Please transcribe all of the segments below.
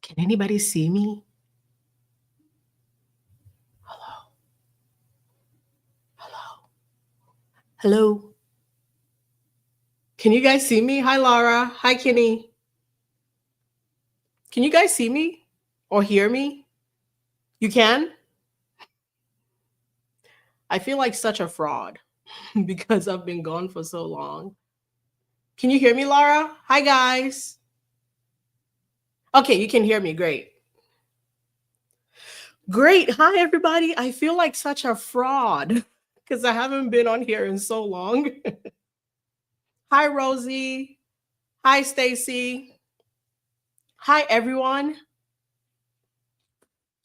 Can anybody see me? Hello? Hello? Hello? Can you guys see me? Hi, Laura. Hi, Kenny. Can you guys see me or hear me? You can? I feel like such a fraud because I've been gone for so long. Can you hear me, Laura? Hi, guys. Okay, you can hear me. Great. Great. Hi, everybody. I feel like such a fraud because I haven't been on here in so long. Hi, Rosie. Hi, Stacy. Hi, everyone.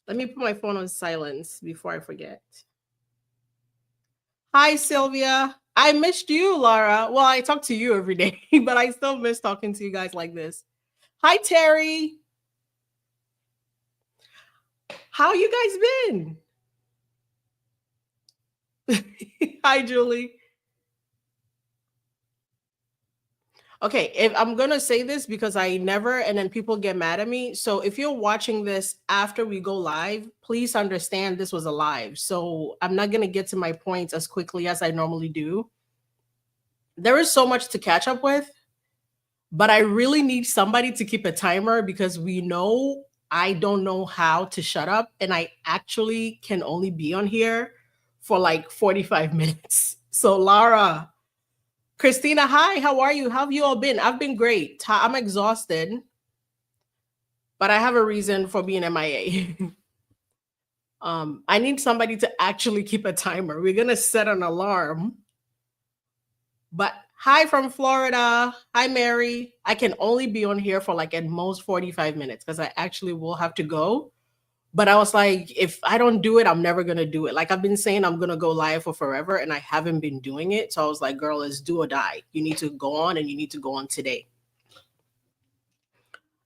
Let me put my phone on silence before I forget. Hi, Sylvia. I missed you, Laura. Well, I talk to you every day, but I still miss talking to you guys like this. Hi, Terry. How you guys been? Hi, Julie. Okay, if I'm gonna say this because I never, and then people get mad at me. So if you're watching this after we go live, please understand this was a live. So I'm not gonna get to my points as quickly as I normally do. There is so much to catch up with, but I really need somebody to keep a timer because we know I don't know how to shut up, and I actually can only be on here for like 45 minutes. So Lara, Christina, hi, how are you? How have you all been? I've been great. I'm exhausted, but I have a reason for being MIA. I need somebody to actually keep a timer. We're gonna set an alarm. But hi from Florida. Hi, Mary. I can only be on here for like at most 45 minutes because I actually will have to go. But I was like, if I don't do it, I'm never going to do it. Like I've been saying, I'm going to go live for forever and I haven't been doing it. So I was like, girl, let's do or die. You need to go on and you need to go on today.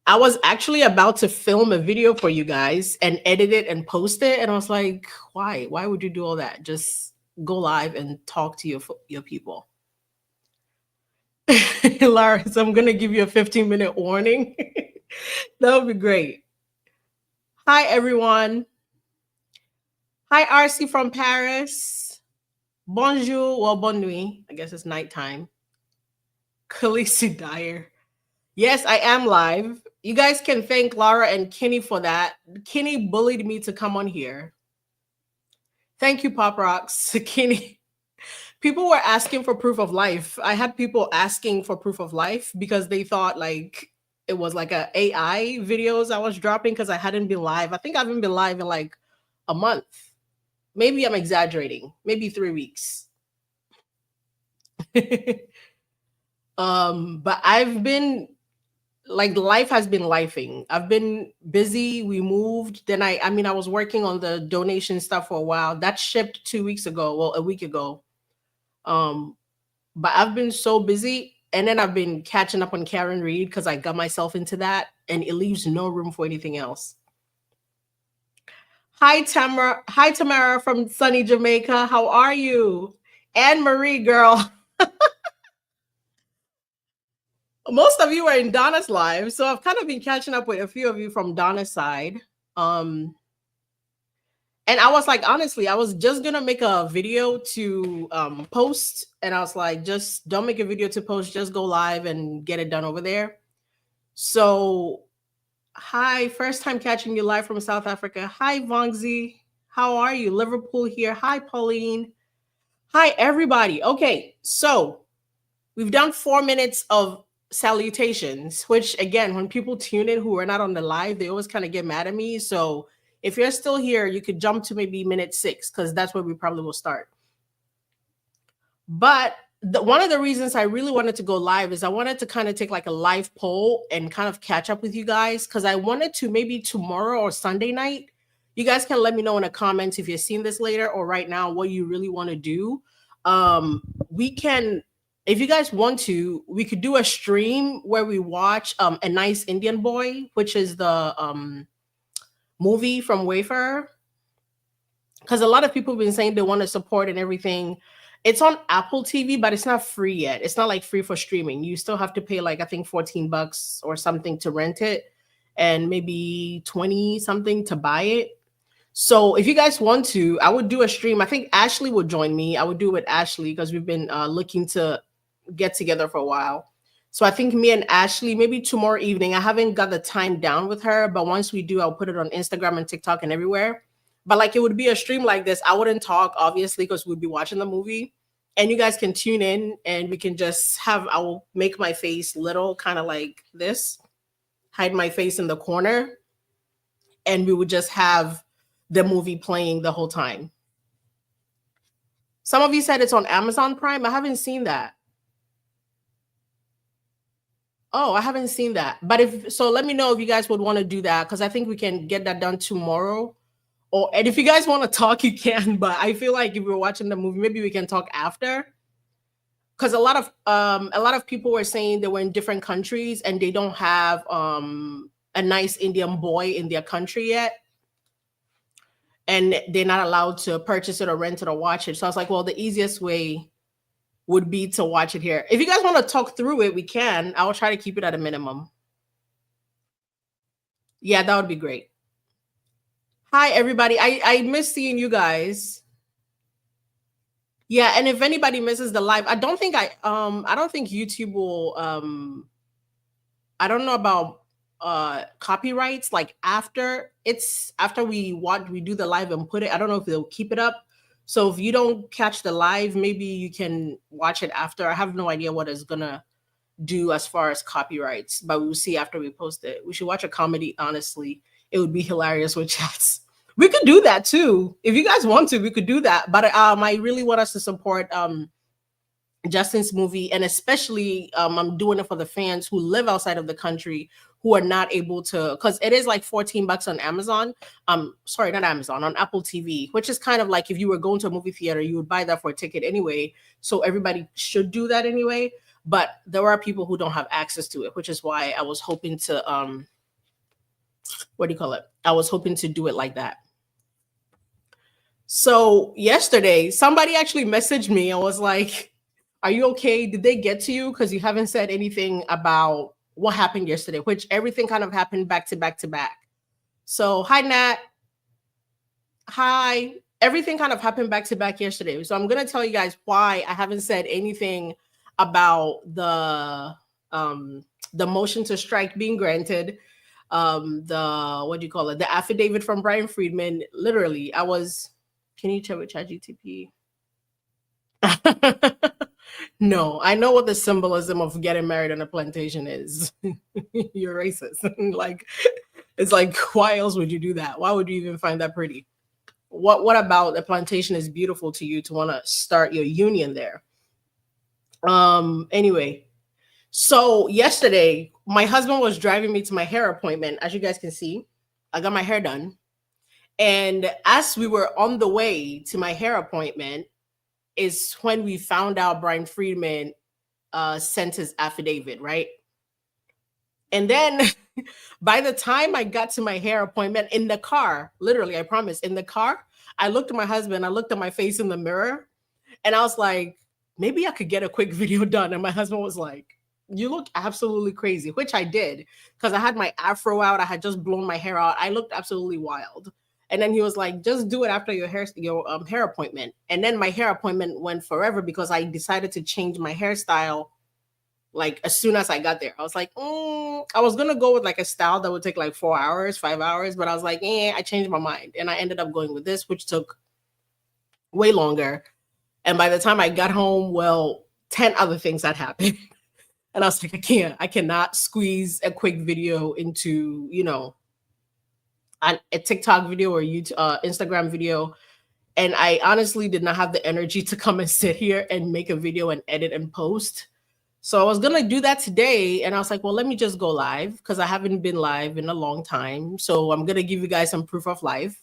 I was actually about to film a video for you guys and edit it and post it. And I was like, why? Why would you do all that? Just go live and talk to your people. Lars, I'm going to give you a 15-minute warning. That would be great. Hi, everyone. Hi, RC from Paris. Bonjour, well, bonne nuit. I guess it's nighttime. Khaleesi Dyer. Yes, I am live. You guys can thank Laura and Kenny for that. Kenny bullied me to come on here. Thank you, Pop Rocks. Kenny. People were asking for proof of life. I had people asking for proof of life because they thought like it was like a AI videos I was dropping because I hadn't been live. I think I haven't been live in like a month. Maybe I'm exaggerating. Maybe 3 weeks. But I've been like life has been lifing. I've been busy. We moved. Then I mean I was working on the donation stuff for a while. That shipped 2 weeks ago, well, a week ago. But I've been so busy, and then I've been catching up on Karen Reed because I got myself into that, and it leaves no room for anything else. Hi, Tamara. Hi, Tamara from sunny Jamaica. How are you? Anne Marie, girl. Most of you are in Donna's live, so I've kind of been catching up with a few of you from Donna's side. And I was like, honestly, I was just gonna make a video to post, and I was like, just don't make a video to post, just go live and get it done over there. So, hi, first time catching you live from South Africa. Hi, Vongzi. How are you? Liverpool here. Hi, Pauline. Hi, everybody. Okay, so we've done 4 minutes of salutations, which again, when people tune in who are not on the live, they always kind of get mad at me. So if you're still here, you could jump to maybe minute 6 because that's where we probably will start. But one of the reasons I really wanted to go live is I wanted to kind of take like a live poll and kind of catch up with you guys because I wanted to maybe tomorrow or Sunday night. You guys can let me know in the comments if you're seeing this later or right now what you really want to do. We can, if you guys want to, we could do a stream where we watch A Nice Indian Boy, which is the movie from Wayfarer. Because a lot of people have been saying they want to support and everything. It's on Apple TV, but it's not free yet. It's not like free for streaming. You still have to pay like I think $14 or something to rent it. and maybe 20 something to buy it. So if you guys want to, I would do a stream. I think Ashley would join me. I would do it with Ashley because we've been looking to get together for a while. So I think me and Ashley, maybe tomorrow evening. I haven't got the time down with her, but once we do, I'll put it on Instagram and TikTok and everywhere. But like it would be a stream like this. I wouldn't talk, obviously, because we'd be watching the movie. And you guys can tune in and we can just have, I will make my face little, kind of like this, hide my face in the corner. And we would just have the movie playing the whole time. Some of you said it's on Amazon Prime. I haven't seen that. Oh, I haven't seen that. But if so, let me know if you guys would want to do that because I think we can get that done tomorrow. Or and if you guys want to talk, you can. But I feel like if we're watching the movie, maybe we can talk after. Because a lot of people were saying they were in different countries and they don't have a nice Indian boy in their country yet. And they're not allowed to purchase it or rent it or watch it. So I was like, well, the easiest way would be to watch it here. If you guys want to talk through it, we can. I will try to keep it at a minimum. Yeah, that would be great. Hi, everybody. I miss seeing you guys. Yeah, and if anybody misses the live, I don't think YouTube will I don't know about copyrights like after we do the live and put it. I don't know if they'll keep it up. So if you don't catch the live, maybe you can watch it after. I have no idea what it's gonna do as far as copyrights, but we'll see after we post it. We should watch a comedy, honestly. It would be hilarious with chats. We could do that too. If you guys want to, we could do that. But I really want us to support Justin's movie, and especially I'm doing it for the fans who live outside of the country who are not able to, because it is like $14 on Amazon. Sorry, not Amazon, on Apple TV, which is kind of like if you were going to a movie theater, you would buy that for a ticket anyway. So everybody should do that anyway. But there are people who don't have access to it, which is why I was hoping to what do you call it? I was hoping to do it like that. So yesterday, somebody actually messaged me and was like, are you okay? Did they get to you? Because you haven't said anything about what happened yesterday, which everything kind of happened back to back to back. So hi, Nat. Hi. Everything kind of happened back to back yesterday. So I'm going to tell you guys why I haven't said anything about the motion to strike being granted. What do you call it? The affidavit from Brian Friedman. Literally, can you check with ChatGPT? No, I know what the symbolism of getting married on a plantation is. You're racist. Like, it's like, why else would you do that? Why would you even find that pretty? What about a plantation is beautiful to you to want to start your union there? Anyway, so yesterday, my husband was driving me to my hair appointment. As you guys can see, I got my hair done. And as we were on the way to my hair appointment, is when we found out Brian Friedman sent his affidavit, right? And then by the time I got to my hair appointment in the car, literally, I promise, in the car, I looked at my husband, I looked at my face in the mirror, and I was like, maybe I could get a quick video done. And my husband was like, you look absolutely crazy, which I did because I had my afro out. I had just blown my hair out. I looked absolutely wild. And then he was like, just do it after your hair appointment. And then my hair appointment went forever because I decided to change my hairstyle like as soon as I got there. I was like, I was going to go with like a style that would take like 4 hours, 5 hours. But I was like, I changed my mind. And I ended up going with this, which took way longer. And by the time I got home, well, 10 other things had happened. And I was like, I cannot squeeze a quick video into, a TikTok video or YouTube, Instagram video. And I honestly did not have the energy to come and sit here and make a video and edit and post. So I was going to do that today. And I was like, well, let me just go live because I haven't been live in a long time. So I'm going to give you guys some proof of life.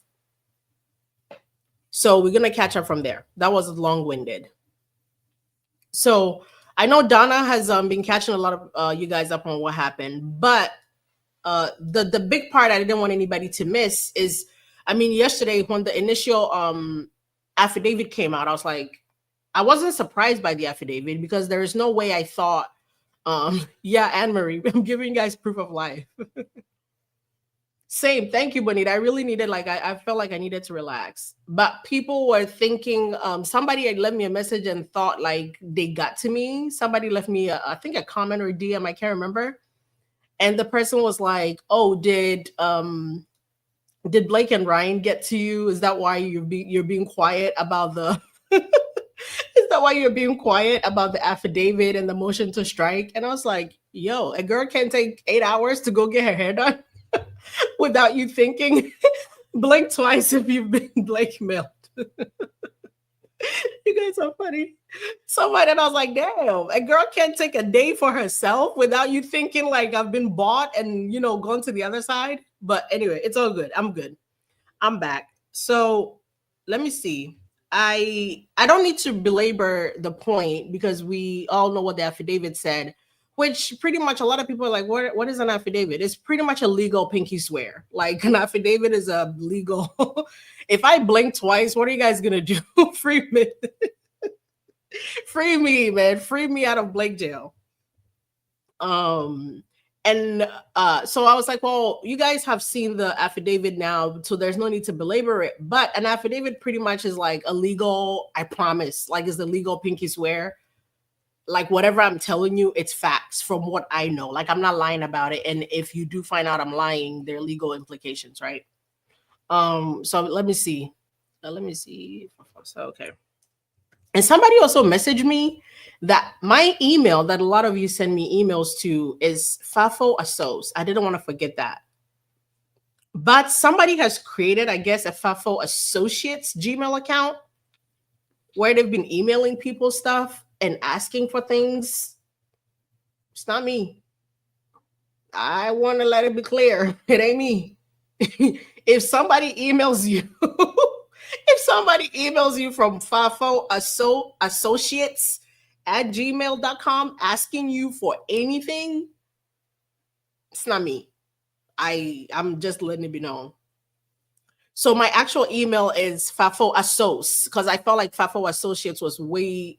So we're going to catch up from there. That was long-winded. So I know Donna has been catching a lot of you guys up on what happened, but the big part I didn't want anybody to miss is, yesterday when the initial affidavit came out, I was like, I wasn't surprised by the affidavit because there is no way I thought, yeah, Anne-Marie, I'm giving you guys proof of life. Same. Thank you, Bonita. I really needed, like, I felt like I needed to relax. But people were thinking, somebody had left me a message and thought like they got to me. Somebody left me, I think, a comment or DM. I can't remember. And the person was like, "Oh, did Blake and Ryan get to you? Is that why you're being quiet about the is that why you're being quiet about the affidavit and the motion to strike?" And I was like, "Yo, a girl can take 8 hours to go get her hair done without you thinking. Blink twice if you've been blackmailed." You guys are funny. Somebody, and I was like, damn, a girl can't take a day for herself without you thinking like I've been bought and, gone to the other side. But anyway, it's all good. I'm good. I'm back. So let me see. I don't need to belabor the point because we all know what the affidavit said, which pretty much a lot of people are like, what is an affidavit? It's pretty much a legal pinky swear. Like, an affidavit is a legal. If I blink twice, what are you guys gonna do? Free me. Free me, man. Free me out of Blake jail. Um and so I was like, well, you guys have seen the affidavit now, so there's no need to belabor it. But an affidavit pretty much is like a legal, I promise, like, is the legal pinky swear. Like, whatever I'm telling you, it's facts from what I know. Like, I'm not lying about it. And if you do find out I'm lying, there are legal implications, right? So let me see. Let me see. So, okay. And somebody also messaged me that my email that a lot of you send me emails to is Fafo Asos. I didn't want to forget that. But somebody has created, I guess, a Fafo Associates Gmail account where they've been emailing people stuff and asking for things. It's not me. I want to let it be clear. It ain't me. If somebody emails you, if somebody emails you from Fafo Associates at gmail.com asking you for anything, it's not me. I'm just letting it be known. So my actual email is Fafo Assos because I felt like Fafo Associates was way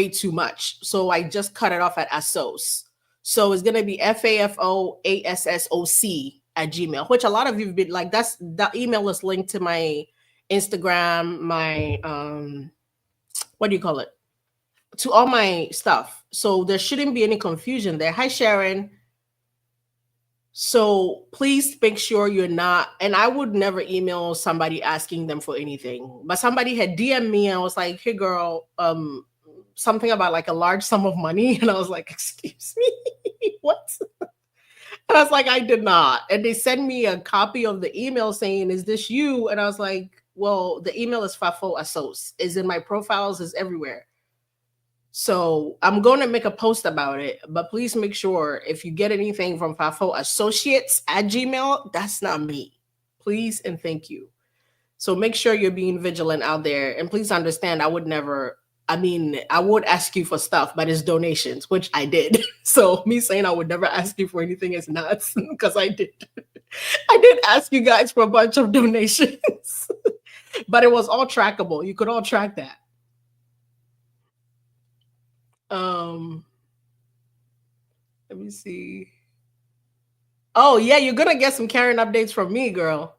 too much. So I just cut it off at Assos. So it's gonna be FAFOASSOC at Gmail, which a lot of you've been like, that email is linked to my Instagram, my what do you call it? To all my stuff. So there shouldn't be any confusion there. Hi, Sharon. So please make sure you're not, and I would never email somebody asking them for anything. But somebody had DM me and I was like, hey girl, something about like a large sum of money. And I was like, excuse me, what? And I was like, I did not. And they sent me a copy of the email saying, is this you? And I was like, well, the email is Fafo Assos. Is in my profiles, is everywhere. So I'm going to make a post about it, but please make sure if you get anything from Fafo Associates at Gmail, that's not me. Please and thank you. So make sure you're being vigilant out there. And please understand, I would ask you for stuff, but it's donations, which I did. So me saying I would never ask you for anything is nuts because I did. I did ask you guys for a bunch of donations, but it was all trackable. You could all track that. Let me see. Oh yeah, you're gonna get some Karen updates from me, girl.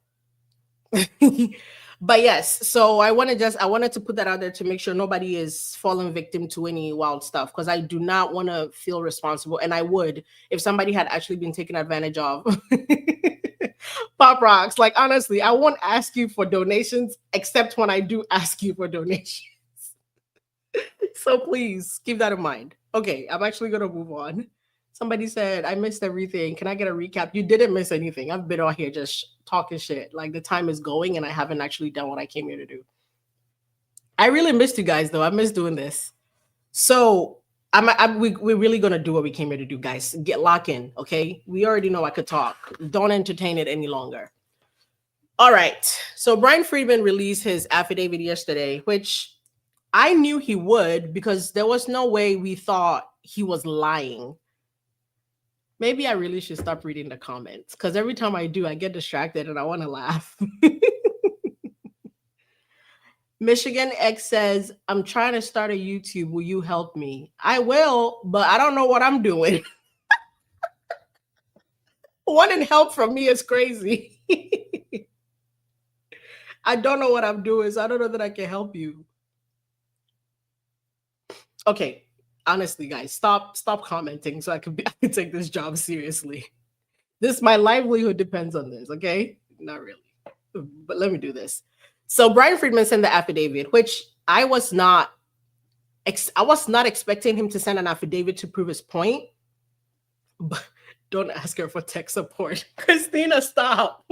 But yes, so I wanted to put that out there to make sure nobody is falling victim to any wild stuff because I do not want to feel responsible, and I would if somebody had actually been taken advantage of. Pop rocks, like honestly, I won't ask you for donations except when I do ask you for donations. So please keep that in mind. Okay, I'm actually gonna move on. Somebody said I missed everything. Can I get a recap? You didn't miss anything. I've been on here just talking shit. Like the time is going, and I haven't actually done what I came here to do. I really missed you guys, though. I miss doing this. So we're really gonna do what we came here to do, guys. Get lock in, okay? We already know I could talk. Don't entertain it any longer. All right. So Brian Friedman released his affidavit yesterday, which I knew he would because there was no way we thought he was lying. Maybe I really should stop reading the comments because every time I do, I get distracted and I want to laugh. Michigan X says, I'm trying to start a YouTube. Will you help me? I will, but I don't know what I'm doing. Wanting help from me is crazy. I don't know what I'm doing, so I don't know that I can help you. Okay, honestly, guys, stop commenting so I can take this job seriously. My livelihood depends on this. Okay, not really, but let me do this. So Brian Friedman sent the affidavit, which I was not expecting him to send an affidavit to prove his point. But don't ask her for tech support. Christina, stop.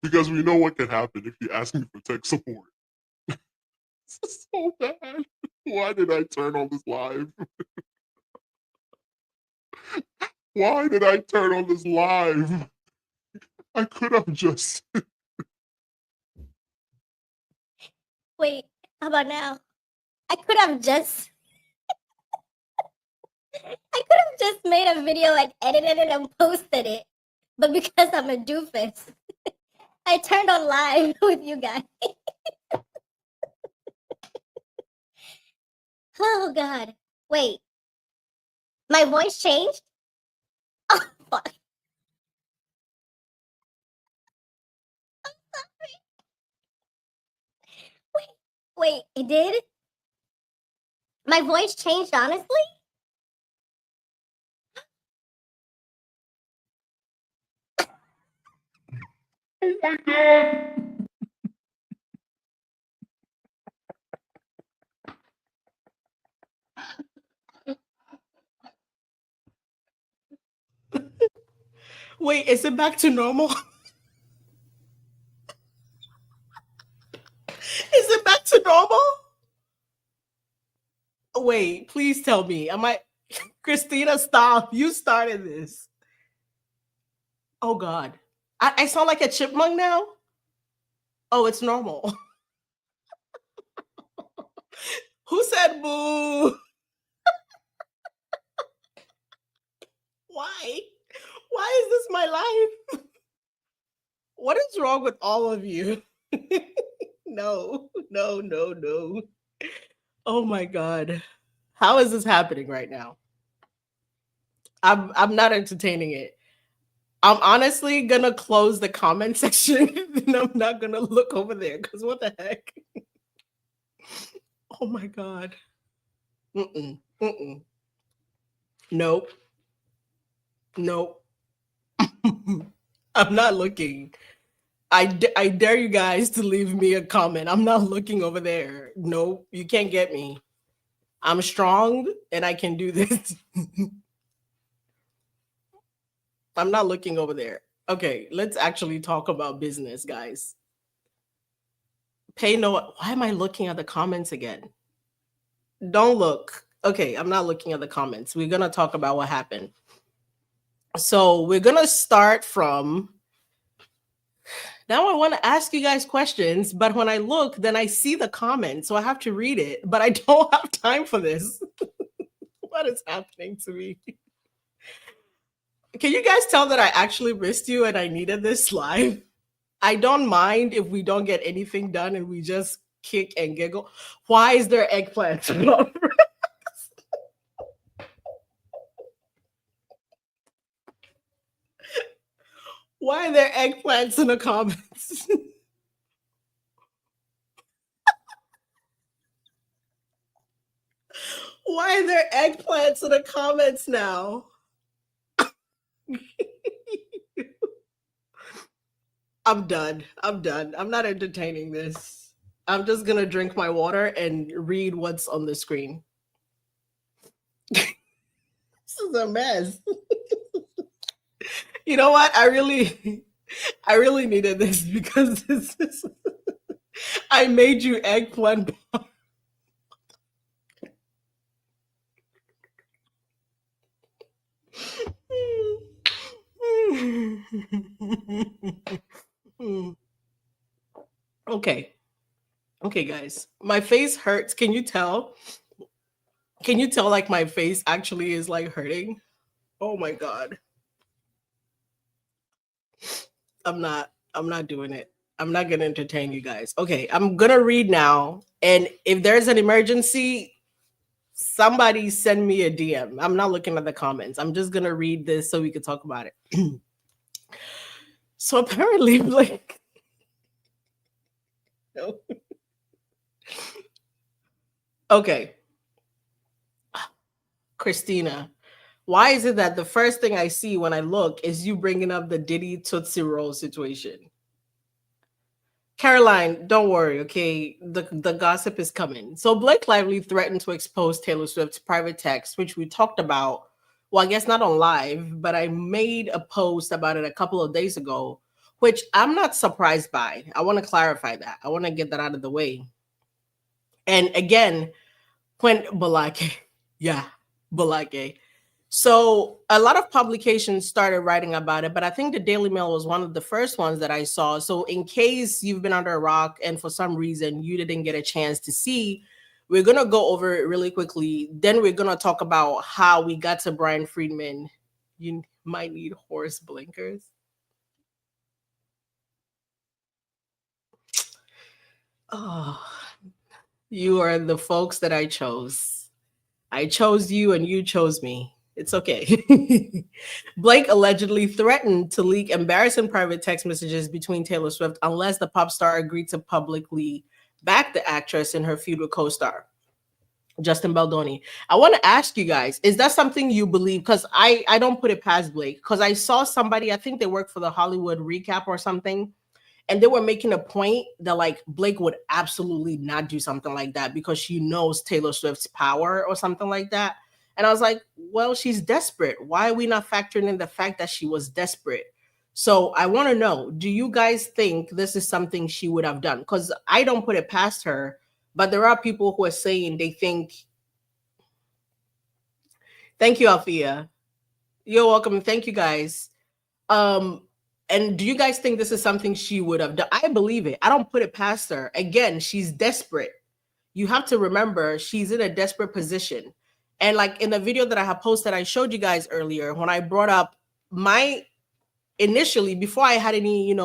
Because we know what can happen if you ask me for tech support. This is so bad. Why did I turn on this live? Why did I turn on this live? I could have just... Wait, how about now? I could have just made a video and edited it and posted it. But because I'm a doofus, I turned on live with you guys. Oh God. Wait. My voice changed? Oh fuck. I'm sorry. Wait, it did? My voice changed, honestly? Oh my God. Wait, is it back to normal? Is it back to normal? Wait, please tell me. Am I Christina, stop. You started this. Oh God. I sound like a chipmunk now? Oh, it's normal. Who said boo? Why? Why is this my life? What is wrong with all of you? No. Oh my God. How is this happening right now? I'm not entertaining it. I'm honestly gonna close the comment section and I'm not gonna look over there because what the heck? Oh my God. Mm-mm. Nope. I'm not looking. I dare you guys to leave me a comment. I'm not looking over there. Nope, you can't get me. I'm strong and I can do this. I'm not looking over there. Okay, let's actually talk about business, guys. Why am I looking at the comments again? Don't look. Okay, I'm not looking at the comments. We're going to talk about what happened. So we're going to start from... Now I want to ask you guys questions, but when I look, then I see the comments, so I have to read it, but I don't have time for this. What is happening to me? Can you guys tell that I actually missed you and I needed this live? I don't mind if we don't get anything done and we just kick and giggle. Why is there eggplant? Why are there eggplants in the comments? Why are there eggplants in the comments now? I'm done. I'm not entertaining this. I'm just gonna drink my water and read what's on the screen. This is a mess. You know what? I really needed this because I made you eggplant. Okay, guys, my face hurts. Can you tell? Like my face actually is like hurting? Oh my God. I'm not doing it. I'm not gonna entertain you guys. Okay, I'm gonna read now. And if there's an emergency, somebody send me a DM. I'm not looking at the comments. I'm just gonna read this so we can talk about it. So apparently, Blake. No. Okay, Christina. Why is it that the first thing I see when I look is you bringing up the Diddy Tootsie Roll situation? Caroline, don't worry, okay? The gossip is coming. So Blake Lively threatened to expose Taylor Swift's private text, which we talked about. Well, I guess not on live, but I made a post about it a couple of days ago, which I'm not surprised by. I want to clarify that. I want to get that out of the way. And again, when Balake, yeah, Balake. So a lot of publications started writing about it, but I think the Daily Mail was one of the first ones that I saw. So in case you've been under a rock and for some reason you didn't get a chance to see, we're going to go over it really quickly. Then we're going to talk about how we got to Brian Friedman. You might need horse blinkers. Oh, you are the folks that I chose. I chose you and you chose me. It's okay. Blake allegedly threatened to leak embarrassing private text messages between Taylor Swift unless the pop star agreed to publicly back the actress in her feud with co-star Justin Baldoni. I want to ask you guys, is that something you believe? Because I don't put it past Blake, because I saw somebody, I think they work for the Hollywood Recap or something, and they were making a point that like Blake would absolutely not do something like that because she knows Taylor Swift's power or something like that. And I was like, well, she's desperate. Why are we not factoring in the fact that she was desperate? So I want to know, do you guys think this is something she would have done? Because I don't put it past her, but there are people who are saying they think. Thank you, Althea. You're welcome. Thank you, guys. And do you guys think this is something she would have done? I believe it. I don't put it past her. Again, she's desperate. You have to remember she's in a desperate position. And like in the video that I have posted, I showed you guys earlier when I brought up my initially, before I had any,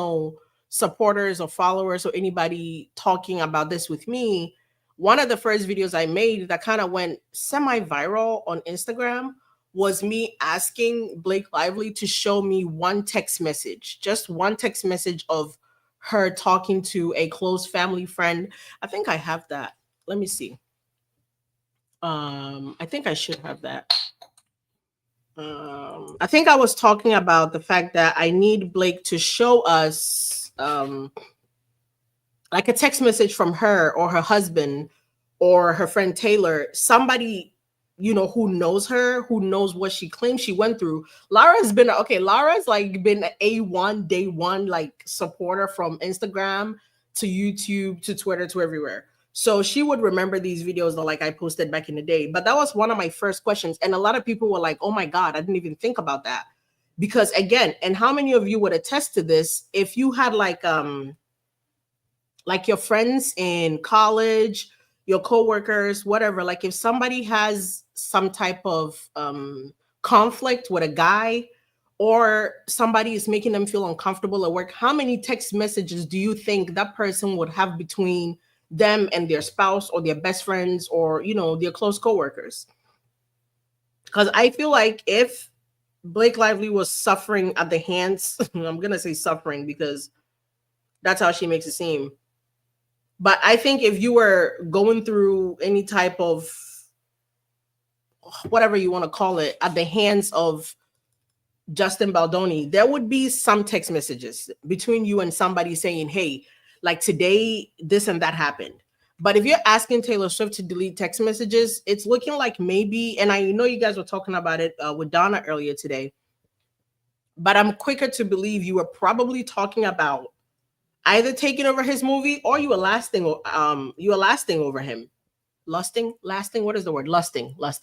supporters or followers or anybody talking about this with me, one of the first videos I made that kind of went semi-viral on Instagram was me asking Blake Lively to show me one text message, just one text message of her talking to a close family friend. I think I have that. Let me see. I think I should have that. I think I was talking about the fact that I need Blake to show us like a text message from her or her husband or her friend Taylor, somebody who knows her, who knows what she claims she went through. Lara's been like been A1 day one like supporter from Instagram to YouTube to Twitter to everywhere. So she would remember these videos that like I posted back in the day. But that was one of my first questions. And a lot of people were like, oh my God, I didn't even think about that. Because again, and how many of you would attest to this, if you had like your friends in college, your coworkers, whatever, like if somebody has some type of conflict with a guy or somebody is making them feel uncomfortable at work, how many text messages do you think that person would have between them and their spouse or their best friends or their close coworkers? Because I feel like if Blake Lively was suffering at the hands, I'm gonna say suffering because that's how she makes it seem. But I think if you were going through any type of whatever you want to call it at the hands of Justin Baldoni, there would be some text messages between you and somebody saying, hey, like today, this and that happened. But if you're asking Taylor Swift to delete text messages, it's looking like maybe, and I know you guys were talking about it with Donna earlier today, but I'm quicker to believe you were probably talking about either taking over his movie or you were lasting over him. Lasting, what is the word? Lusting. Let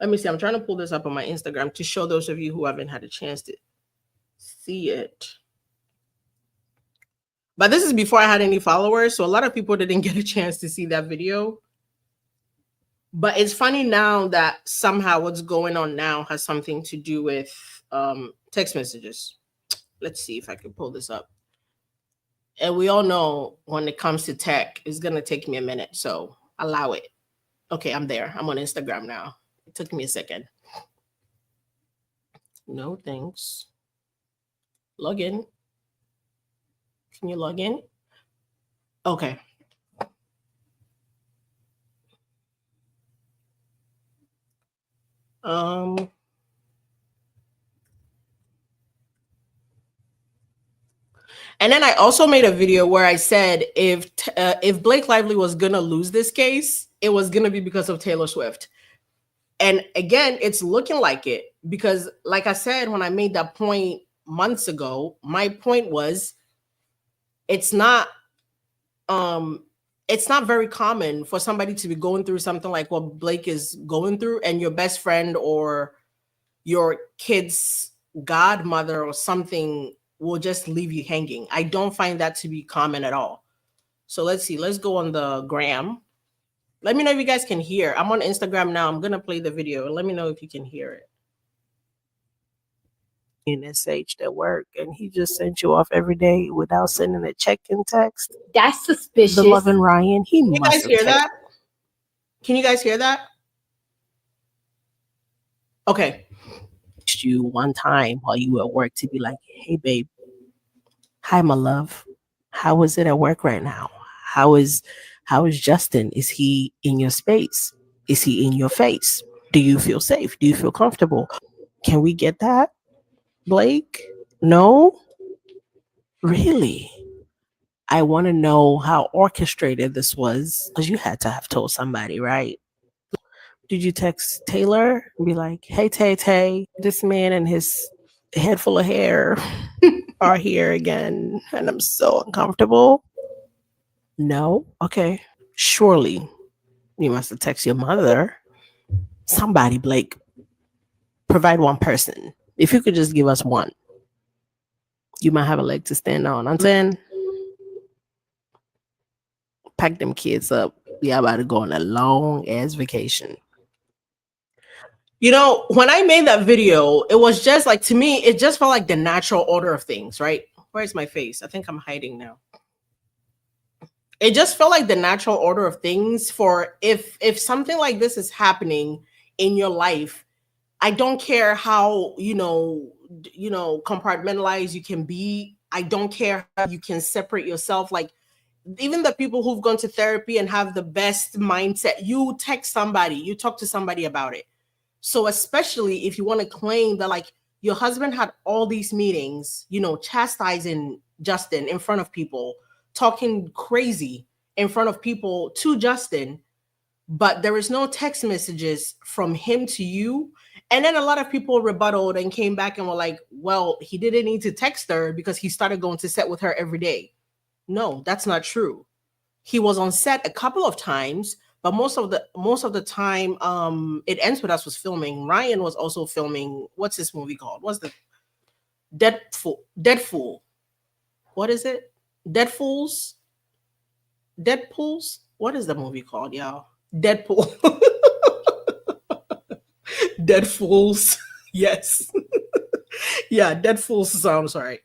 me see. I'm trying to pull this up on my Instagram to show those of you who haven't had a chance to see it. But this is before I had any followers, so a lot of people didn't get a chance to see that video. But it's funny now that somehow what's going on now has something to do with text messages. Let's see if I can pull this up. And we all know when it comes to tech, it's going to take me a minute. So allow it. Okay, I'm there. I'm on Instagram now. It took me a second. No thanks. Log in. Can you log in? Okay. And then I also made a video where I said if Blake Lively was gonna lose this case, it was gonna be because of Taylor Swift. And again, it's looking like it because, like I said, when I made that point months ago, my point was it's not very common for somebody to be going through something like what Blake is going through, and your best friend or your kid's godmother or something will just leave you hanging. I don't find that to be common at all. So let's see. Let's go on the gram. Let me know if you guys can hear. I'm on Instagram now. I'm going to play the video. Let me know if you can hear it. In SH at work, and he just sent you off every day without sending a check-in text. That's suspicious. The loving Ryan. He Can you guys hear that? Can you guys hear that? Okay. You one time while you were at work to be like, hey babe, hi my love, how is it at work right now? How is Justin? Is he in your space? Is he in your face? Do you feel safe? Do you feel comfortable? Can we get that, Blake? No? Really? I want to know how orchestrated this was, because you had to have told somebody, right? Did you text Taylor and be like, hey, Tay, this man and his head full of hair are here again, and I'm so uncomfortable? No? Okay. Surely you must have texted your mother. Somebody, Blake. Provide one person. If you could just give us one, you might have a leg to stand on. And then pack them kids up. We are about to go on a long ass vacation. You know, when I made that video, it was just like, to me, it just felt like the natural order of things, right? Where's my face? I think I'm hiding now. It just felt like the natural order of things for if something like this is happening in your life, I don't care how, compartmentalized you can be. I don't care how you can separate yourself. Like, even the people who've gone to therapy and have the best mindset, you text somebody, you talk to somebody about it. So especially if you want to claim that like your husband had all these meetings, chastising Justin in front of people, talking crazy in front of people to Justin, but there is no text messages from him to you. And then a lot of people rebutted and came back and were like, well, he didn't need to text her because he started going to set with her every day. No, that's not true. He was on set a couple of times, but most of the time, It Ends With Us was filming. Ryan was also filming. What's this movie called? What's the Deadpool? What is it? Deadpools? What is the movie called, y'all? Deadpool. Deadfools. Yes. Yeah, Deadfools sounds right.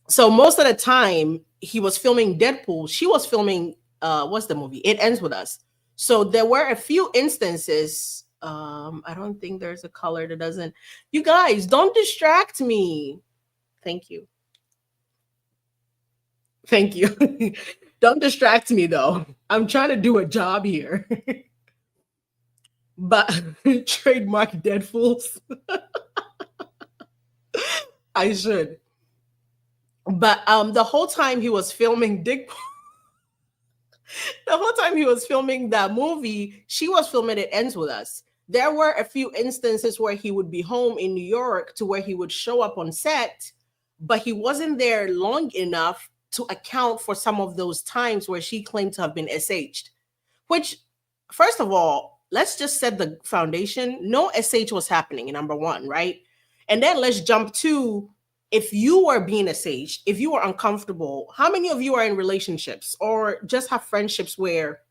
So most of the time he was filming Deadpool, she was filming what's the movie? It Ends With Us. So there were a few instances. I don't think there's a color that doesn't. You guys, don't distract me. Thank you. Thank you. Don't distract me though. I'm trying to do a job here. But trademark Deadfools. I should. But the whole time he was filming the whole time he was filming that movie, she was filming It Ends With Us. There were a few instances where he would be home in New York to where he would show up on set, but he wasn't there long enough to account for some of those times where she claimed to have been SH'd. Which, first of all, let's just set the foundation. No SH was happening, number one, right? And then let's jump to, if you were being SH, if you were uncomfortable, how many of you are in relationships or just have friendships where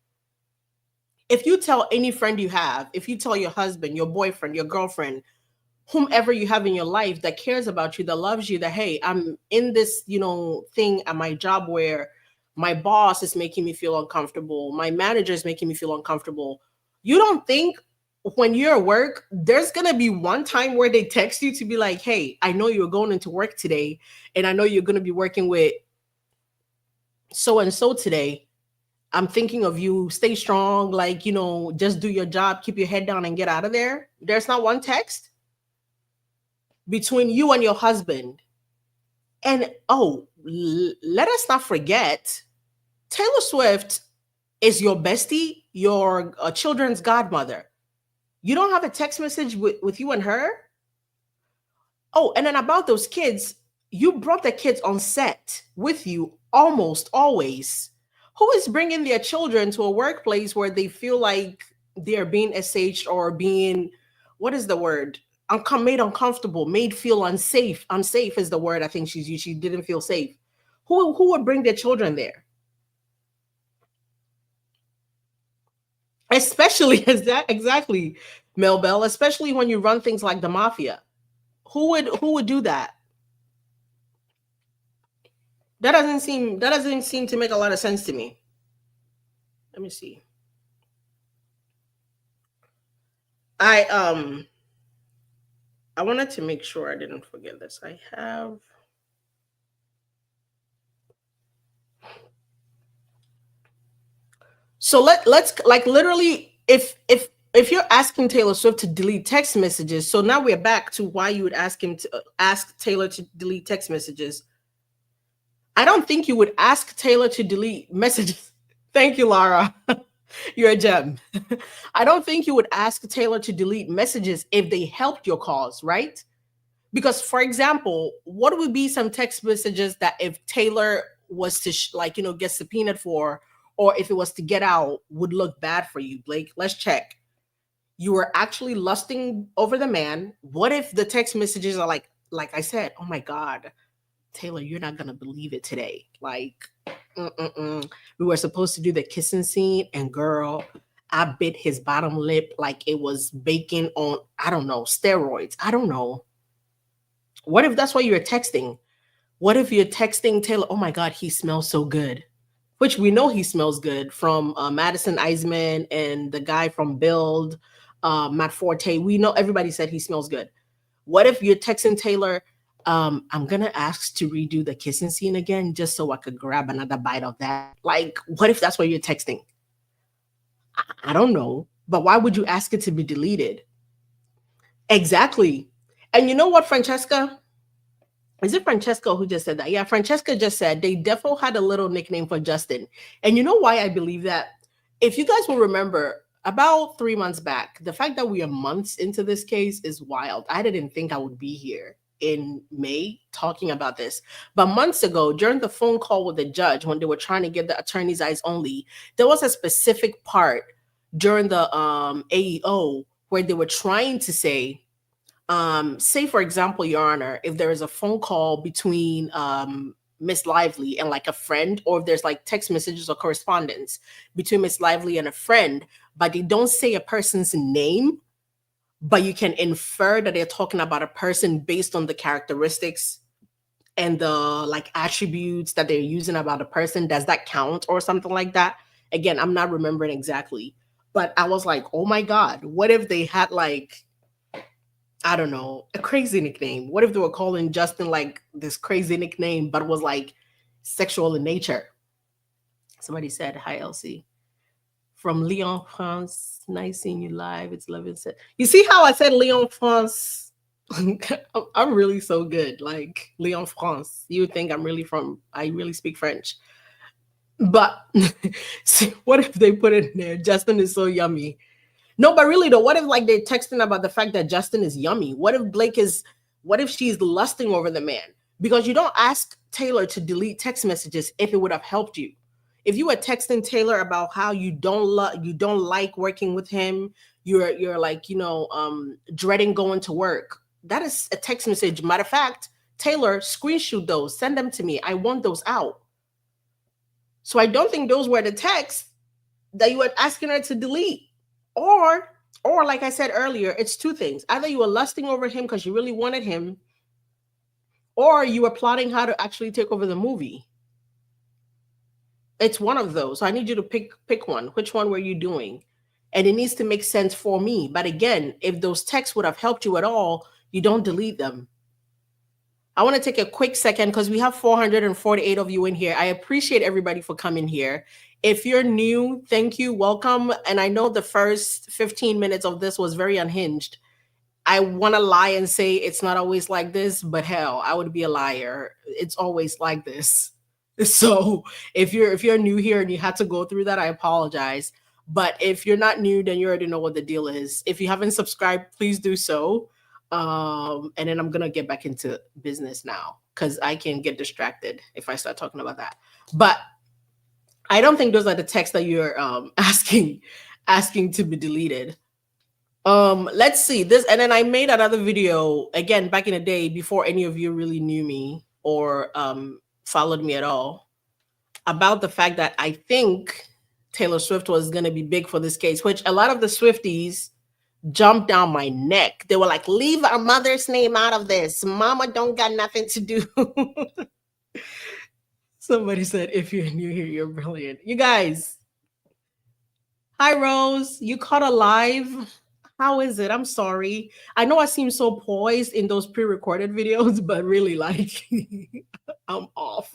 if you tell any friend you have, if you tell your husband, your boyfriend, your girlfriend, whomever you have in your life that cares about you, that loves you, that, hey, I'm in this, thing at my job where my boss is making me feel uncomfortable, my manager is making me feel uncomfortable. You don't think when you're at work, there's gonna be one time where they text you to be like, hey, I know you're going into work today, and I know you're gonna be working with so and so today. I'm thinking of you. Stay strong, like, just do your job, keep your head down and get out of there. There's not one text between you and your husband. And let us not forget, Taylor Swift is your bestie, your children's godmother. You don't have a text message with you and her? Oh, and then about those kids, you brought the kids on set with you almost always. Who is bringing their children to a workplace where they feel like they're being SH or being, what is the word? Made uncomfortable, made feel unsafe. Unsafe is the word I think she's used. She didn't feel safe. Who would bring their children there? Especially exactly, Mel Bell, especially when you run things like the mafia. Who would do that? That doesn't seem to make a lot of sense to me. Let me see. I wanted to make sure I didn't forget this. I have So let's like literally if you're asking Taylor Swift to delete text messages, so now we're back to why you would ask him to ask Taylor to delete text messages. I don't think you would ask Taylor to delete messages. Thank you, Lara. You're a gem. I don't think you would ask Taylor to delete messages if they helped your cause, right? Because, for example, what would be some text messages that if Taylor was to get subpoenaed for, or if it was to get out, would look bad for you, Blake? Let's check. You were actually lusting over the man. What if the text messages are like I said, oh my God, Taylor, you're not going to believe it today. Like, we were supposed to do the kissing scene, and girl, I bit his bottom lip like it was bacon on, I don't know, steroids. I don't know. What if that's why you're texting? What if you're texting Taylor, oh my God, he smells so good? Which we know he smells good from Madison Eisman and the guy from Build, Matt Forte. We know everybody said he smells good. What if you're texting Taylor, I'm going to ask to redo the kissing scene again just so I could grab another bite of that? Like, what if that's what you're texting? I don't know. But why would you ask it to be deleted? Exactly. And you know what, Francesca? Is it Francesca who just said that? Yeah, Francesca just said they definitely had a little nickname for Justin. And you know why I believe that? If you guys will remember, about 3 months back, the fact that we are months into this case is wild. I didn't think I would be here in May talking about this. But months ago, during the phone call with the judge, when they were trying to get the attorney's eyes only, there was a specific part during the AEO where they were trying to say, say for example, Your Honor, if there is a phone call between Miss Lively and like a friend, or if there's like text messages or correspondence between Miss Lively and a friend, but they don't say a person's name, but you can infer that they're talking about a person based on the characteristics and the like attributes that they're using about a person. Does that count or something like that? Again, I'm not remembering exactly, but I was like, oh my God, what if they had like, I don't know, a crazy nickname? What if they were calling Justin like this crazy nickname, but it was like sexual in nature? Somebody said, hi, Elsie. From Lyon, France. Nice seeing you live. It's 11. You see how I said Lyon, France? I'm really so good. Like Lyon, France. You would think I really speak French. But see, what if they put it in there? Justin is so yummy. No, but really though, what if like they're texting about the fact that Justin is yummy? What if she's lusting over the man? Because you don't ask Taylor to delete text messages if it would have helped you. If you were texting Taylor about how you don't like working with him, you're like, dreading going to work. That is a text message. Matter of fact, Taylor, screenshot those, send them to me. I want those out. So I don't think those were the texts that you were asking her to delete. Or like I said earlier, it's two things. Either you were lusting over him because you really wanted him, or you were plotting how to actually take over the movie. It's one of those. So I need you to pick one. Which one were you doing? and it needs to make sense for me. But again, if those texts would have helped you at all, you don't delete them. I want to take a quick second because we have 448 of you in here. I appreciate everybody for coming here. If you're new, thank you, welcome. And I know the first 15 minutes of this was very unhinged. I want to lie and say it's not always like this, but hell, I would be a liar. It's always like this. So if you're new here and you had to go through that, I apologize. But if you're not new, then you already know what the deal is. If you haven't subscribed, please do so. And then I'm gonna get back into business now because I can get distracted if I start talking about that. But I don't think those are the texts that you're asking to be deleted. Let's see this, and then I made another video again back in the day before any of you really knew me or followed me at all about the fact that I think Taylor Swift was gonna be big for this case, which a lot of the Swifties jumped down my neck. They were like, leave our mother's name out of this. Mama don't got nothing to do. Somebody said, if you're new here, you're brilliant. You guys. Hi, Rose. You caught a live. How is it? I'm sorry. I know I seem so poised in those pre-recorded videos, but really like I'm off.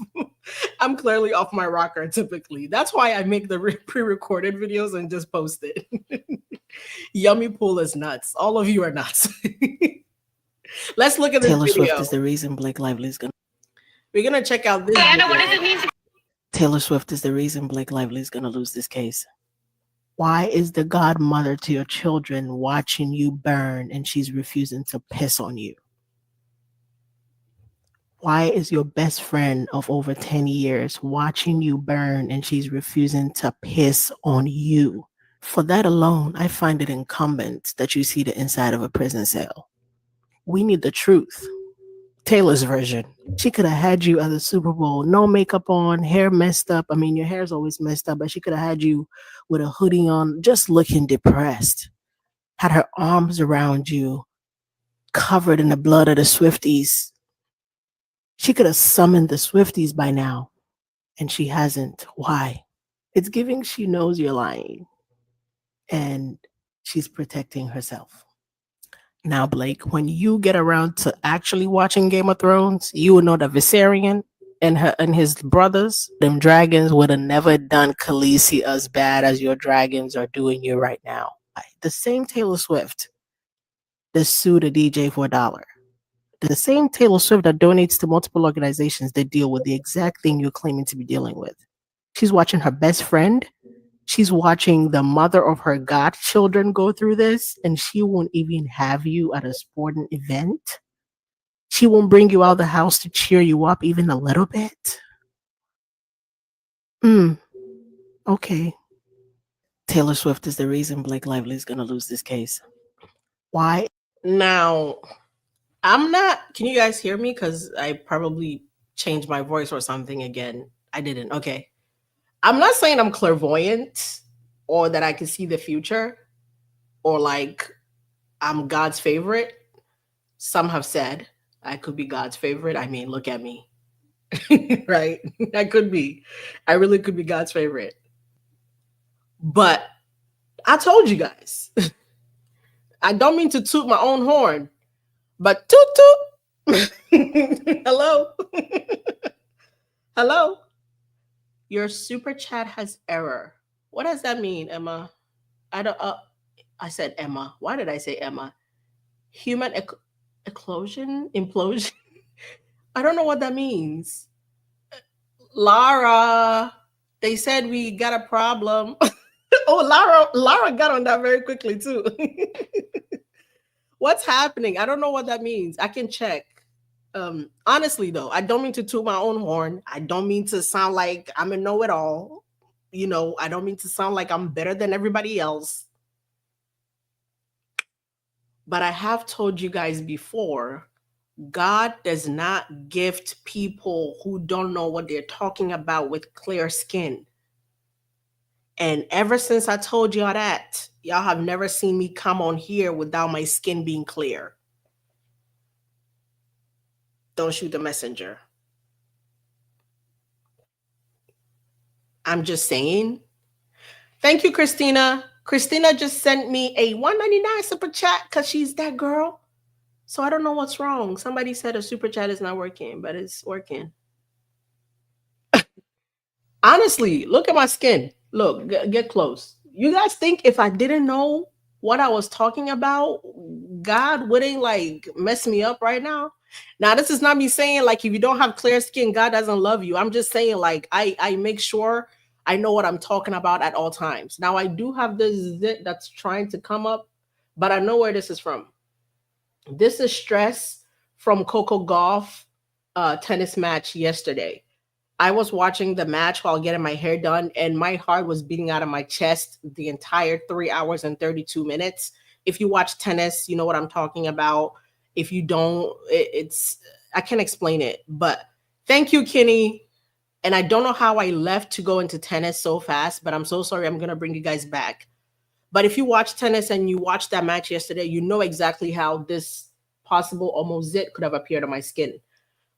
I'm clearly off my rocker typically. That's why I make the pre-recorded videos and just post it. Yummy Pool is nuts. All of you are nuts. Let's look at this Taylor video. Swift is the reason Blake Lively is gonna. We're gonna check out this video. What does it mean? Taylor Swift is the reason Blake Lively is gonna lose this case. Why is the godmother to your children watching you burn and she's refusing to piss on you? Why is your best friend of over 10 years watching you burn and she's refusing to piss on you? For that alone, I find it incumbent that you see the inside of a prison cell. We need the truth. Taylor's version. She could have had you at the Super Bowl, no makeup on, hair messed up. I mean, your hair's always messed up, but she could have had you with a hoodie on, just looking depressed. Had her arms around you, covered in the blood of the Swifties. She could have summoned the Swifties by now, and she hasn't. Why? It's giving she knows you're lying, and she's protecting herself. Now, Blake, when you get around to actually watching Game of Thrones, you will know that Viserion and his brothers, them dragons, would have never done Khaleesi as bad as your dragons are doing you right now. The same Taylor Swift that sued a DJ for $1. The same Taylor Swift that donates to multiple organizations that deal with the exact thing you're claiming to be dealing with. She's watching her best friend. She's watching the mother of her godchildren go through this, and she won't even have you at a sporting event. She won't bring you out of the house to cheer you up even a little bit. Okay. Taylor Swift is the reason Blake Lively is going to lose this case. Why? Now, I'm not, can you guys hear me? Because I probably changed my voice or something again. I didn't. Okay. I'm not saying I'm clairvoyant or that I can see the future or like I'm God's favorite. Some have said I could be God's favorite. I mean, look at me, right? I could be. I really could be God's favorite. But I told you guys, I don't mean to toot my own horn, but toot toot. Hello. Hello. Your super chat has error. What does that mean, Emma? I don't. I said Emma. Why did I say Emma? Human eclosion, implosion. I don't know what that means. Lara, they said we got a problem. Oh, Lara got on that very quickly too. What's happening? I don't know what that means. I can check. Honestly though, I don't mean to toot my own horn. I don't mean to sound like I'm a know-it-all. You know, I don't mean to sound like I'm better than everybody else. But I have told you guys before, God does not gift people who don't know what they're talking about with clear skin. And ever since I told y'all that, y'all have never seen me come on here without my skin being clear. Don't shoot the messenger. I'm just saying. Thank you, Christina. Christina just sent me a 199 super chat because she's that girl. So I don't know what's wrong. Somebody said a super chat is not working, but it's working. Honestly, look at my skin. Look, get close. You guys think if I didn't know what I was talking about, God wouldn't like mess me up right now? Now, this is not me saying like if you don't have clear skin, God doesn't love you. I'm just saying like I make sure I know what I'm talking about at all times. Now I do have this zit that's trying to come up, but I know where this is from. This is stress from Coco Golf tennis match yesterday. I was watching the match while getting my hair done, and my heart was beating out of my chest the entire 3 hours and 32 minutes. If you watch tennis, you know what I'm talking about. If you don't, it's I can't explain it. But thank you, Kenny. And I don't know how I left to go into tennis so fast, but I'm so sorry. I'm gonna bring you guys back. But if you watch tennis and you watched that match yesterday, you know exactly how this possible almost zit could have appeared on my skin.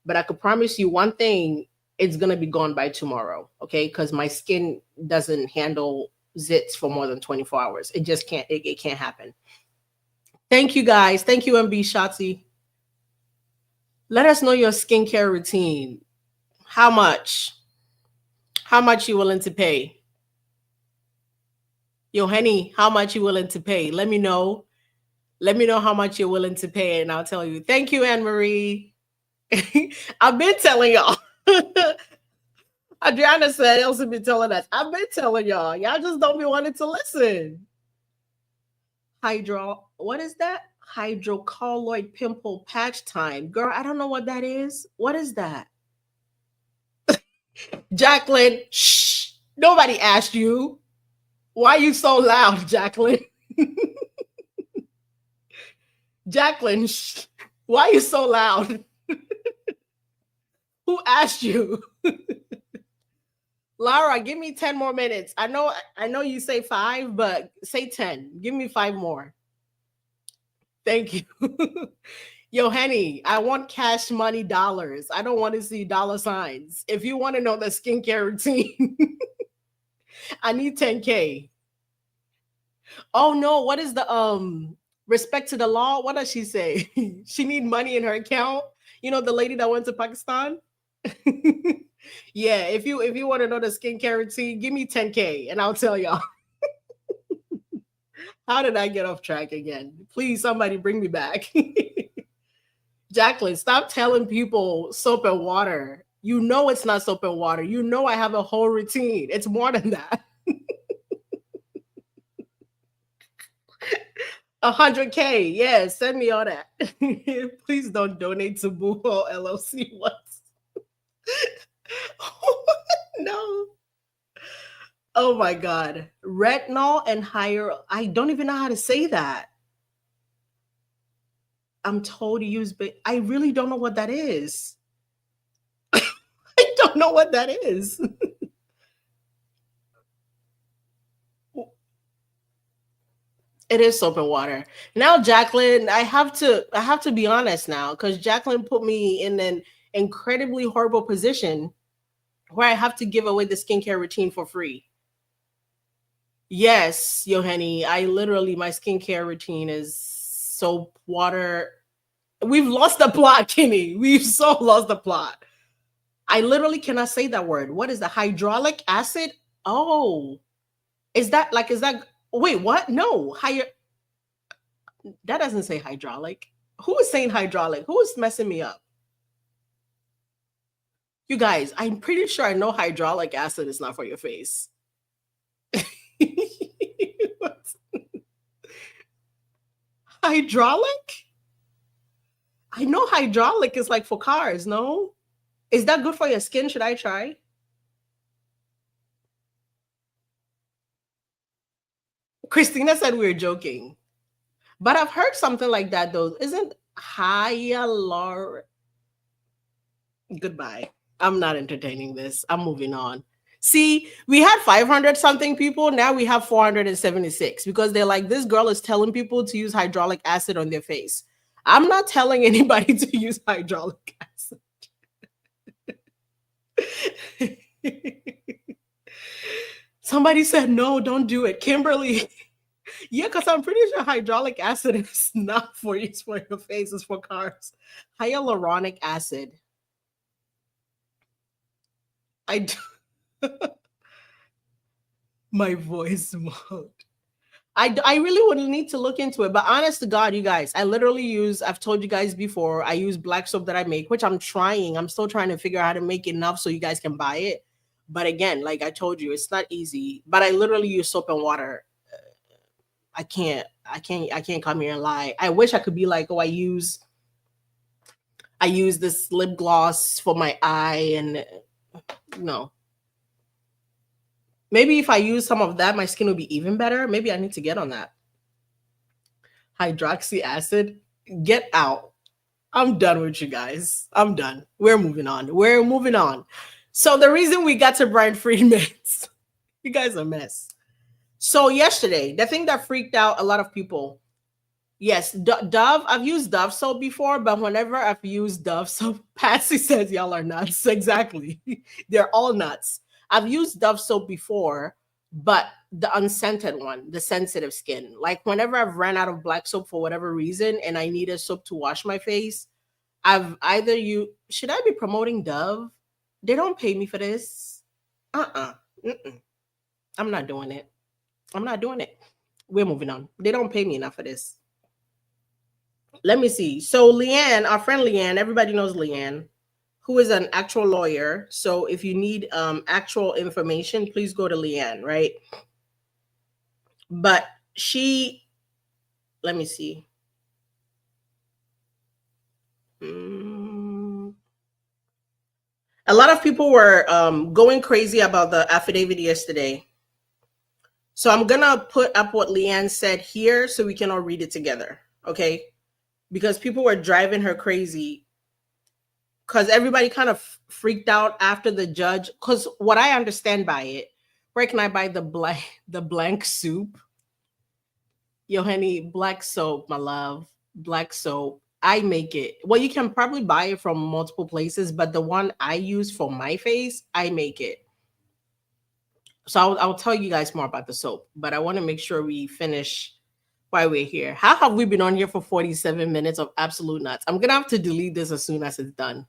But I could promise you one thing, it's gonna be gone by tomorrow, okay? Because my skin doesn't handle zits for more than 24 hours. It just can't, it can't happen. Thank you guys. Thank you, MB Shotzi. Let us know your skincare routine. How much? How much you willing to pay? Yo, Henny, how much you willing to pay? Let me know. Let me know how much you're willing to pay, and I'll tell you. Thank you, Anne Marie. I've been telling y'all. Adriana said Elsa been telling us. I've been telling y'all. Y'all just don't be wanting to listen. What is that? Hydrocolloid pimple patch time. Girl, I don't know what that is. What is that? Jacqueline, shh. Nobody asked you. Why are you so loud, Jacqueline? Jacqueline, shh. Why are you so loud? Who asked you? Lara, give me 10 more minutes. I know you say 5, but say 10. Give me 5 more. Thank you. Yo, Henny, I want cash money dollars. I don't want to see dollar signs. If you want to know the skincare routine, I need 10K. Oh no, what is the respect to the law? What does she say? She need money in her account. You know, the lady that went to Pakistan? Yeah, if you want to know the skincare routine, give me 10K and I'll tell y'all. How did I get off track again? Please, somebody bring me back. Jacqueline, stop telling people soap and water. You know it's not soap and water. You know I have a whole routine. It's more than that. 100K. Yeah, send me all that. Please don't donate to Boohoo LLC once. No. Oh my God. Retinol and higher. I don't even know how to say that. I'm told to use, but I really don't know what that is. I don't know what that is. It is soap and water. Now, Jacqueline, I have to be honest now, because Jacqueline put me in an incredibly horrible position where I have to give away the skincare routine for free. Yes, Yohani, my skincare routine is soap, water. We've lost the plot, Kenny. We've so lost the plot. I literally cannot say that word. What is the hydraulic acid? Oh, is that, wait, what? No, that doesn't say hydraulic. Who is saying hydraulic? Who is messing me up? You guys, I'm pretty sure I know hydraulic acid is not for your face. Hydraulic? I know hydraulic is like for cars, no? Is that good for your skin? Should I try? Christina said we were joking. But I've heard something like that though. Isn't hyalur? Goodbye. I'm not entertaining this. I'm moving on. See, we had 500 something people. Now we have 476 because they're like, this girl is telling people to use hydraulic acid on their face. I'm not telling anybody to use hydraulic acid. Somebody said, no, don't do it. Kimberly, Yeah, because I'm pretty sure hydraulic acid is not for use for your face, it's for cars. Hyaluronic acid. I do. My voice mode. I really wouldn't need to look into it, but honest to God, you guys, I literally use, I've told you guys before, I use black soap that I make, which I'm still trying to figure out how to make enough so you guys can buy it. But again, like I told you, it's not easy, but I literally use soap and water. I can't come here and lie. I wish I could be like, oh, I use this lip gloss for my eye, and no. Maybe if I use some of that, my skin will be even better. Maybe I need to get on that. Hydroxy acid, get out. I'm done with you guys. I'm done. We're moving on. So the reason we got to Brian Friedman, you guys are a mess. So yesterday, the thing that freaked out a lot of people, yes, Dove, I've used Dove soap before, but whenever I've used Dove soap, Patsy says y'all are nuts. Exactly. They're all nuts. I've used Dove soap before, but the unscented one, the sensitive skin. Like whenever I've ran out of black soap for whatever reason and I need a soap to wash my face, should I be promoting Dove? They don't pay me for this. I'm not doing it. We're moving on. They don't pay me enough for this. Let me see. So Leanne, our friend Leanne, everybody knows Leanne, who is an actual lawyer. So if you need actual information, please go to Leanne, right? But let me see. A lot of people were going crazy about the affidavit yesterday. So I'm going to put up what Leanne said here so we can all read it together, okay? Because people were driving her crazy because everybody kind of freaked out after the judge. Because what I understand by it, where can I buy the blank soup? Yo, honey, black soap, my love, black soap. I make it. Well, you can probably buy it from multiple places, but the one I use for my face, I make it. So I'll tell you guys more about the soap, but I want to make sure we finish while we're here. How have we been on here for 47 minutes of absolute nuts? I'm going to have to delete this as soon as it's done.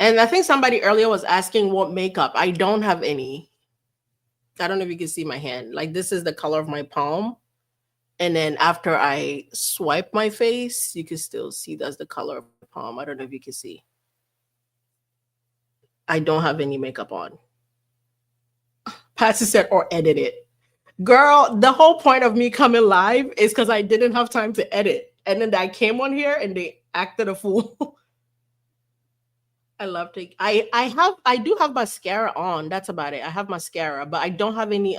And I think somebody earlier was asking what makeup. I don't have any. I don't know if you can see my hand. Like this is the color of my palm. And then after I swipe my face, you can still see that's the color of my palm. I don't know if you can see. I don't have any makeup on. Patsy said, or edit it. Girl, the whole point of me coming live is because I didn't have time to edit. And then I came on here and they acted a fool. I do have mascara on. That's about it. I have mascara, but I don't have any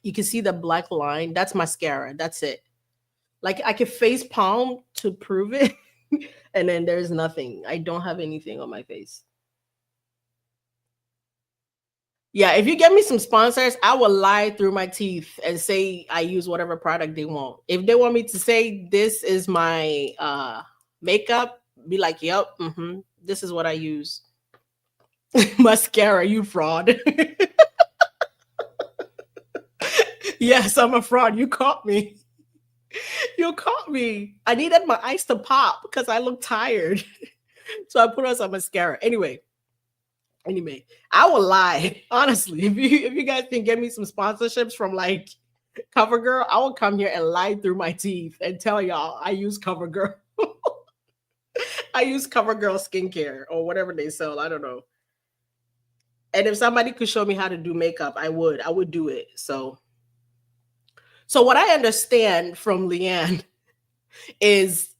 you can see the black line. That's mascara. That's it. Like I could face palm to prove it. And then there's nothing. I don't have anything on my face. Yeah, if you get me some sponsors, I will lie through my teeth and say I use whatever product they want. If they want me to say this is my makeup, be like, yep, this is what I use. Mascara, you fraud. Yes, I'm a fraud. You caught me. You caught me. I needed my eyes to pop because I look tired. So I put on some mascara. Anyway, I will lie. Honestly, if you guys can get me some sponsorships from like CoverGirl, I will come here and lie through my teeth and tell y'all I use CoverGirl. I use CoverGirl skincare or whatever they sell. I don't know. And if somebody could show me how to do makeup, I would do it. So what I understand from Leanne is,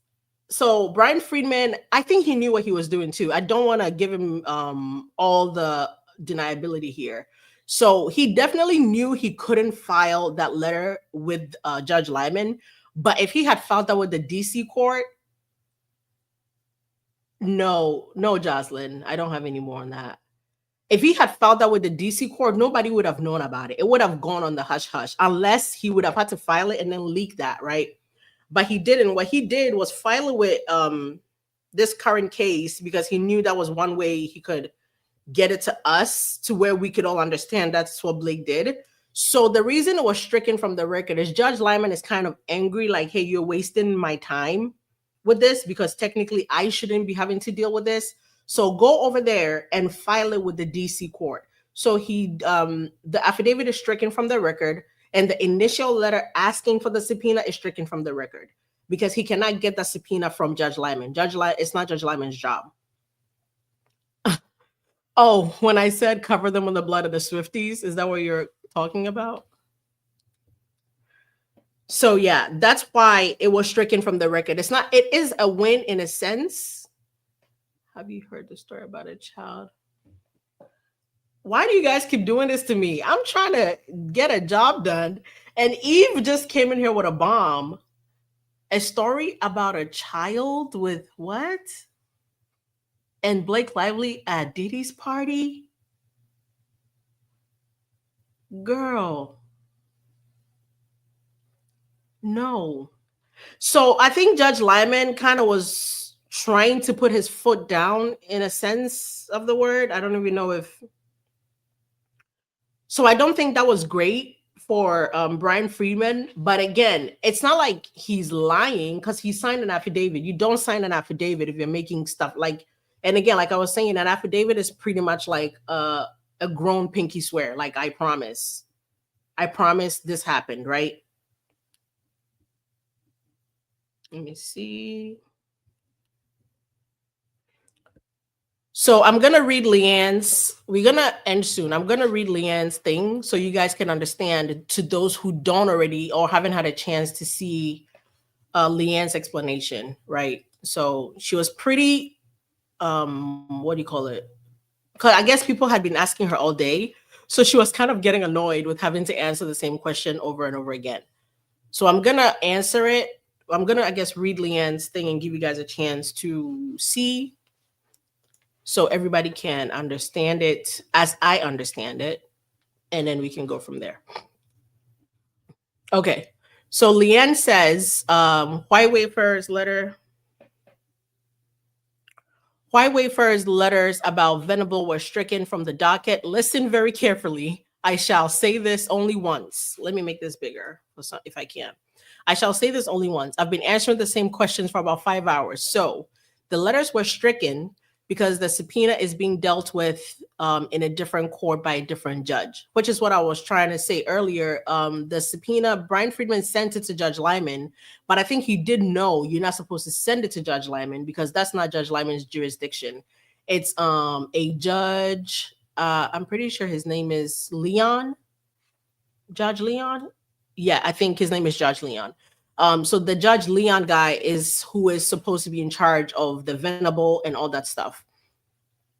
so Brian Friedman, I think he knew what he was doing too. I don't want to give him all the deniability here. So he definitely knew he couldn't file that letter with Judge Lyman. But if he had filed that with the DC court, no, Jocelyn, I don't have any more on that. If he had filed that with the DC court, nobody would have known about it. It would have gone on the hush hush, unless he would have had to file it and then leak that, right? But he didn't. What he did was file it with this current case because he knew that was one way he could get it to us to where we could all understand that's what Blake did. So the reason it was stricken from the record is Judge Lyman is kind of angry, like, hey, you're wasting my time with this because technically I shouldn't be having to deal with this. So go over there and file it with the DC court. So the affidavit is stricken from the record, and the initial letter asking for the subpoena is stricken from the record because he cannot get the subpoena from Judge Lyman. It's not Judge Lyman's job. Oh, when I said cover them in the blood of the Swifties, is that what you're talking about? So yeah, that's why it was stricken from the record. It is a win in a sense. Have you heard the story about a child? Why do you guys keep doing this to me? I'm trying to get a job done. And Eve just came in here with a bomb. A story about a child with what? And Blake Lively at Diddy's party? Girl. No. So I think Judge Lyman kind of was trying to put his foot down in a sense of the word. I don't even know if. So I don't think that was great for Brian Friedman. But again, it's not like he's lying because he signed an affidavit. You don't sign an affidavit if you're making stuff like, and again, like I was saying, an affidavit is pretty much like a grown pinky swear. Like, I promise this happened, right? Let me see. So I'm going to read Leanne's. We're going to end soon. I'm going to read Leanne's thing so you guys can understand, to those who don't already or haven't had a chance to see Leanne's explanation, right? So she was pretty, what do you call it? Because I guess people had been asking her all day. So she was kind of getting annoyed with having to answer the same question over and over again. So I'm going to answer it. I'm going to, I guess, read Leanne's thing and give you guys a chance to see so everybody can understand it as I understand it. And then we can go from there. Okay. So Leanne says, why Wayfarer's letters about Venable were stricken from the docket. Listen very carefully. I shall say this only once. Let me make this bigger if I can. I shall say this only once. I've been answering the same questions for about 5 hours. So the letters were stricken because the subpoena is being dealt with in a different court by a different judge, which is what I was trying to say earlier. The subpoena, Brian Friedman sent it to Judge Lyman, but I think he did know you're not supposed to send it to Judge Lyman because that's not Judge Lyman's jurisdiction. It's a judge, I'm pretty sure his name is Leon, Judge Leon. Yeah, I think his name is Judge Leon. So the Judge Leon guy is who is supposed to be in charge of the Venable and all that stuff.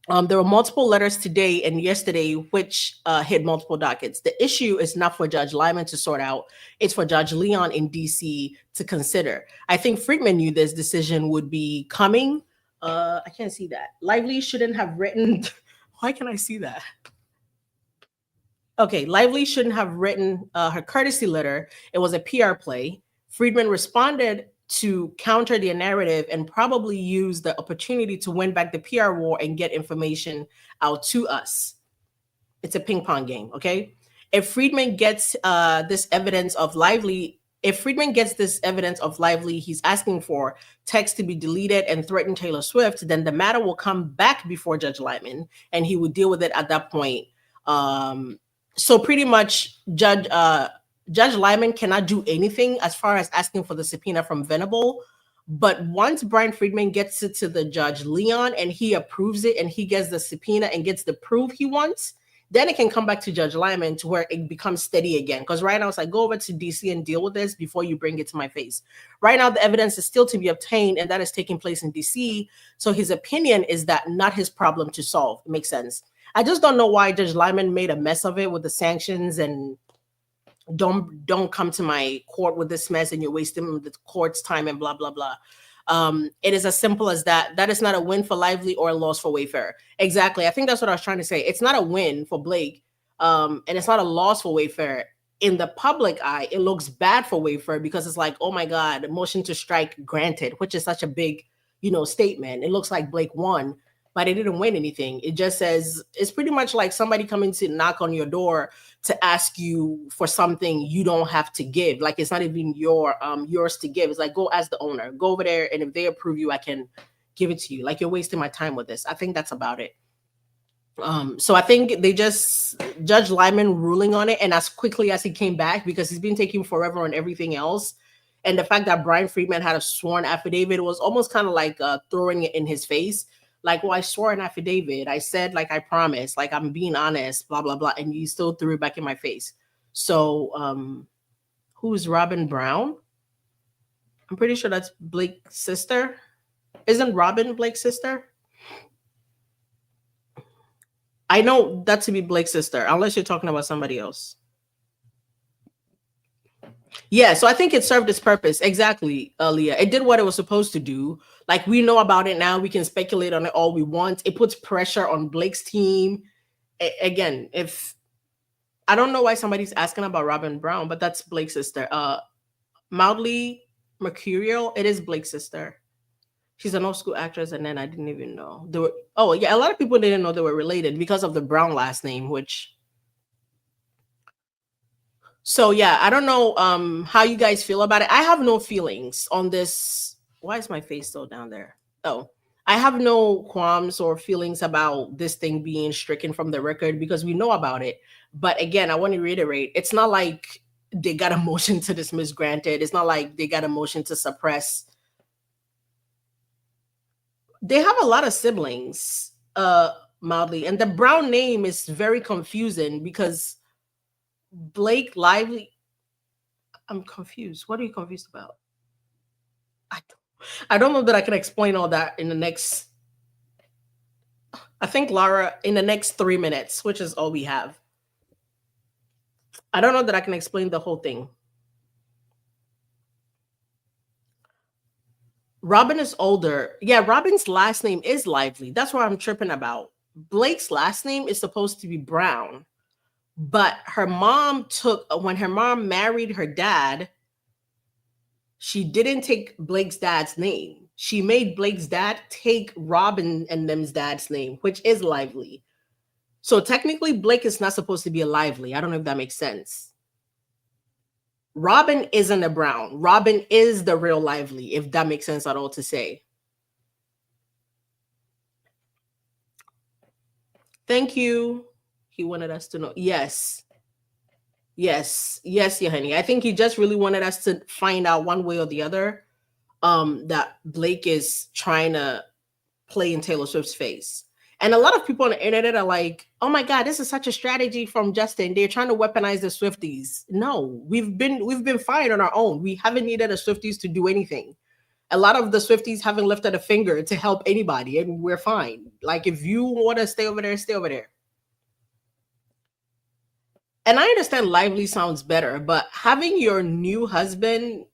There were multiple letters today and yesterday which hit multiple dockets. The issue is not for Judge Lyman to sort out. It's for Judge Leon in DC to consider. I think Friedman knew this decision would be coming. I can't see that. Lively shouldn't have written. Why can I see that? Okay, Lively shouldn't have written her courtesy letter. It was a PR play. Friedman responded to counter the narrative and probably use the opportunity to win back the PR war and get information out to us. It's a ping pong game, okay? If Friedman gets this evidence of Lively, he's asking for text to be deleted and threaten Taylor Swift, then the matter will come back before Judge Lyman and he would deal with it at that point. So pretty much Judge Lyman cannot do anything as far as asking for the subpoena from Venable. But once Brian Friedman gets it to the Judge Leon and he approves it and he gets the subpoena and gets the proof he wants, then it can come back to Judge Lyman to where it becomes steady again. Because right now it's like, go over to DC and deal with this before you bring it to my face. Right now, the evidence is still to be obtained and that is taking place in DC. So his opinion is that not his problem to solve. It makes sense. I just don't know why Judge Lyman made a mess of it with the sanctions and don't come to my court with this mess and you're wasting the court's time and blah, blah, blah. It is as simple as that. That is not a win for Lively or a loss for Wayfarer. Exactly. I think that's what I was trying to say. It's not a win for Blake and it's not a loss for Wayfarer. In the public eye, it looks bad for Wayfarer because it's like, oh my God, motion to strike granted, which is such a big, statement. It looks like Blake won. but it didn't win anything. It just says it's pretty much like somebody coming to knock on your door to ask you for something you don't have to give. Like it's not even yours to give. It's like, go ask the owner, go over there, and if they approve you, I can give it to you. Like, you're wasting my time with this. I think that's about it. So I think they just Judge Lyman ruling on it, and as quickly as he came back, because he's been taking forever on everything else. And the fact that Brian Friedman had a sworn affidavit was almost kind of like throwing it in his face. Like, well, I swore an affidavit. I said, like, I promised, like, I'm being honest, blah, blah, blah. And you still threw it back in my face. So who's Robin Brown? I'm pretty sure that's Blake's sister. Isn't Robin Blake's sister? I know that to be Blake's sister, unless you're talking about somebody else. Yeah, so I think it served its purpose. Exactly, Leah. It did what it was supposed to do. Like, we know about it now. We can speculate on it all we want. It puts pressure on Blake's team. Again, if I don't know why somebody's asking about Robin Brown, but that's Blake's sister. Mildly Mercurial, it is Blake's sister. She's an old school actress, and then I didn't even know. They were, oh, yeah, a lot of people didn't know they were related because of the Brown last name, which... So yeah, I don't know how you guys feel about it. I have no feelings on this. Why is my face still down there? Oh, I have no qualms or feelings about this thing being stricken from the record because we know about it. But again, I want to reiterate, it's not like they got a motion to dismiss granted. It's not like they got a motion to suppress. They have a lot of siblings, Mildly, and the Brown name is very confusing because Blake Lively, I'm confused. What are you confused about? I don't know that I can explain all that in the next, I think, Laura, in the next 3 minutes, which is all we have. I don't know that I can explain the whole thing. Robin is older. Yeah, Robin's last name is Lively. That's what I'm tripping about. Blake's last name is supposed to be Brown. But her mom when her mom married her dad, she didn't take Blake's dad's name. She made Blake's dad take Robin and them's dad's name, which is Lively. So technically, Blake is not supposed to be a Lively. I don't know if that makes sense. Robin isn't a Brown. Robin is the real Lively, if that makes sense at all to say. Thank you. He wanted us to know. Yes. Yes, Yohani. I think he just really wanted us to find out one way or the other that Blake is trying to play in Taylor Swift's face. And a lot of people on the internet are like, oh my God, this is such a strategy from Justin. They're trying to weaponize the Swifties. No, we've been fine on our own. We haven't needed the Swifties to do anything. A lot of the Swifties haven't lifted a finger to help anybody, and we're fine. Like, if you want to stay over there, stay over there. And I understand Lively sounds better, but having your new husband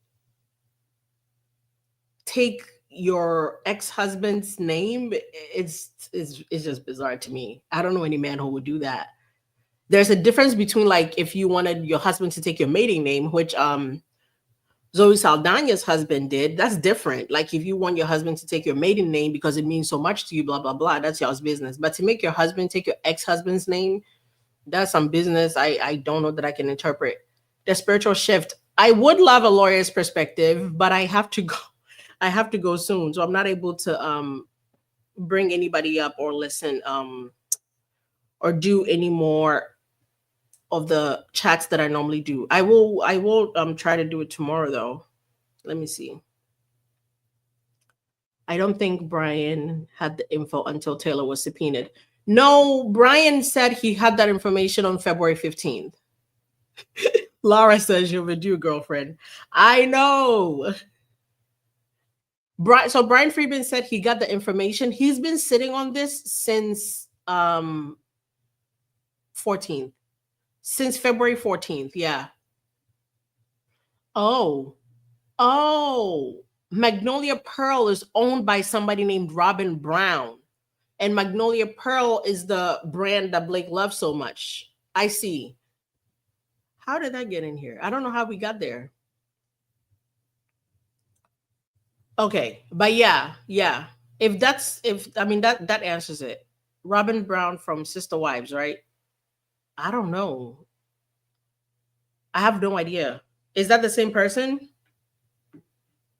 take your ex-husband's name, it's just bizarre to me. I don't know any man who would do that. There's a difference between, like, if you wanted your husband to take your maiden name, which Zoe Saldana's husband did, that's different. Like, if you want your husband to take your maiden name because it means so much to you, blah, blah, blah, that's y'all's business. But to make your husband take your ex-husband's name, that's some business I don't know that I can interpret. The spiritual shift. I would love a lawyer's perspective, but I have to go. I have to go soon, so I'm not able to bring anybody up or listen or do any more of the chats that I normally do. I will try to do it tomorrow though. Let me see. I don't think Brian had the info until Taylor was subpoenaed. No, Brian said he had that information on February 15th. Laura says you're overdue, girlfriend. I know. So Brian Friedman said he got the information. He's been sitting on this since 14th. Since February 14th, yeah. Oh. Magnolia Pearl is owned by somebody named Robin Brown. And Magnolia Pearl is the brand that Blake loves so much. I see. How did that get in here? I don't know how we got there. Okay, but yeah. I mean that answers it. Robin Brown from Sister Wives, right? I don't know. I have no idea. Is that the same person?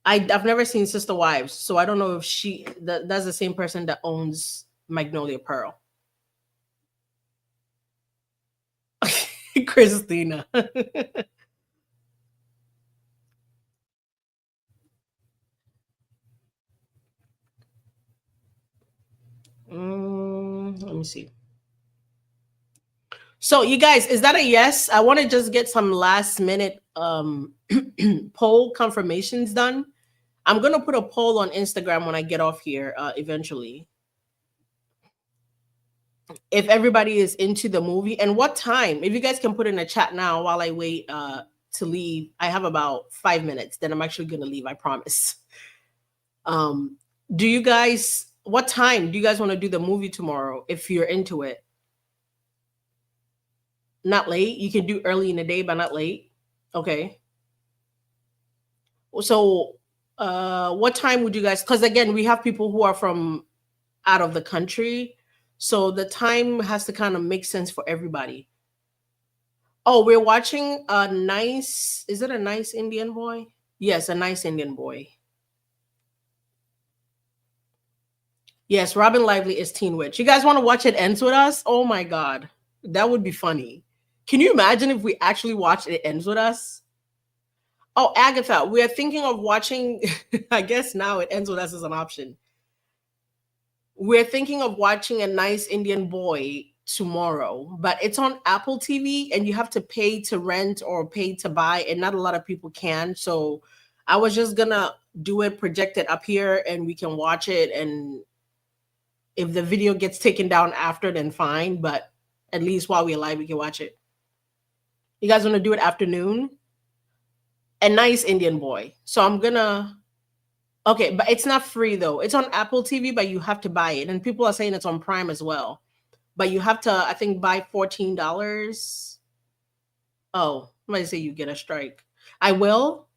I've never seen Sister Wives, so I don't know if that's the same person that owns Magnolia Pearl. Christina. Let me see. So you guys, is that a yes? I want to just get some last minute poll confirmations done. I'm gonna put a poll on Instagram when I get off here eventually. If everybody is into the movie and what time, if you guys can put in a chat now while I wait to leave. I have about 5 minutes, then I'm actually gonna leave, I promise. Do you guys, what time do you guys want to do the movie tomorrow if you're into it? Not late? You can do early in the day, but not late. Okay. So what time would you guys, because again, we have people who are from out of the country. So the time has to kind of make sense for everybody. Oh, we're watching a nice, is it a nice Indian boy? Yes, a nice Indian boy. Yes, Robin Lively is Teen Witch. You guys want to watch It Ends With Us? Oh my God. That would be funny. Can you imagine if we actually watched It Ends With Us? Oh, Agatha, we are thinking of watching, I guess now It Ends With Us is an option. We're thinking of watching A Nice Indian Boy tomorrow, but it's on Apple TV and you have to pay to rent or pay to buy, and not a lot of people can. So I was just gonna do it, project it up here, and we can watch it. And if the video gets taken down after, then fine. But at least while we're live, we can watch it. You guys want to do it afternoon? A Nice Indian Boy. So I'm gonna. Okay, but it's not free though. It's on Apple TV, but you have to buy it. And people are saying it's on Prime as well. But you have to, I think, buy $14. Oh, somebody say you get a strike. I will.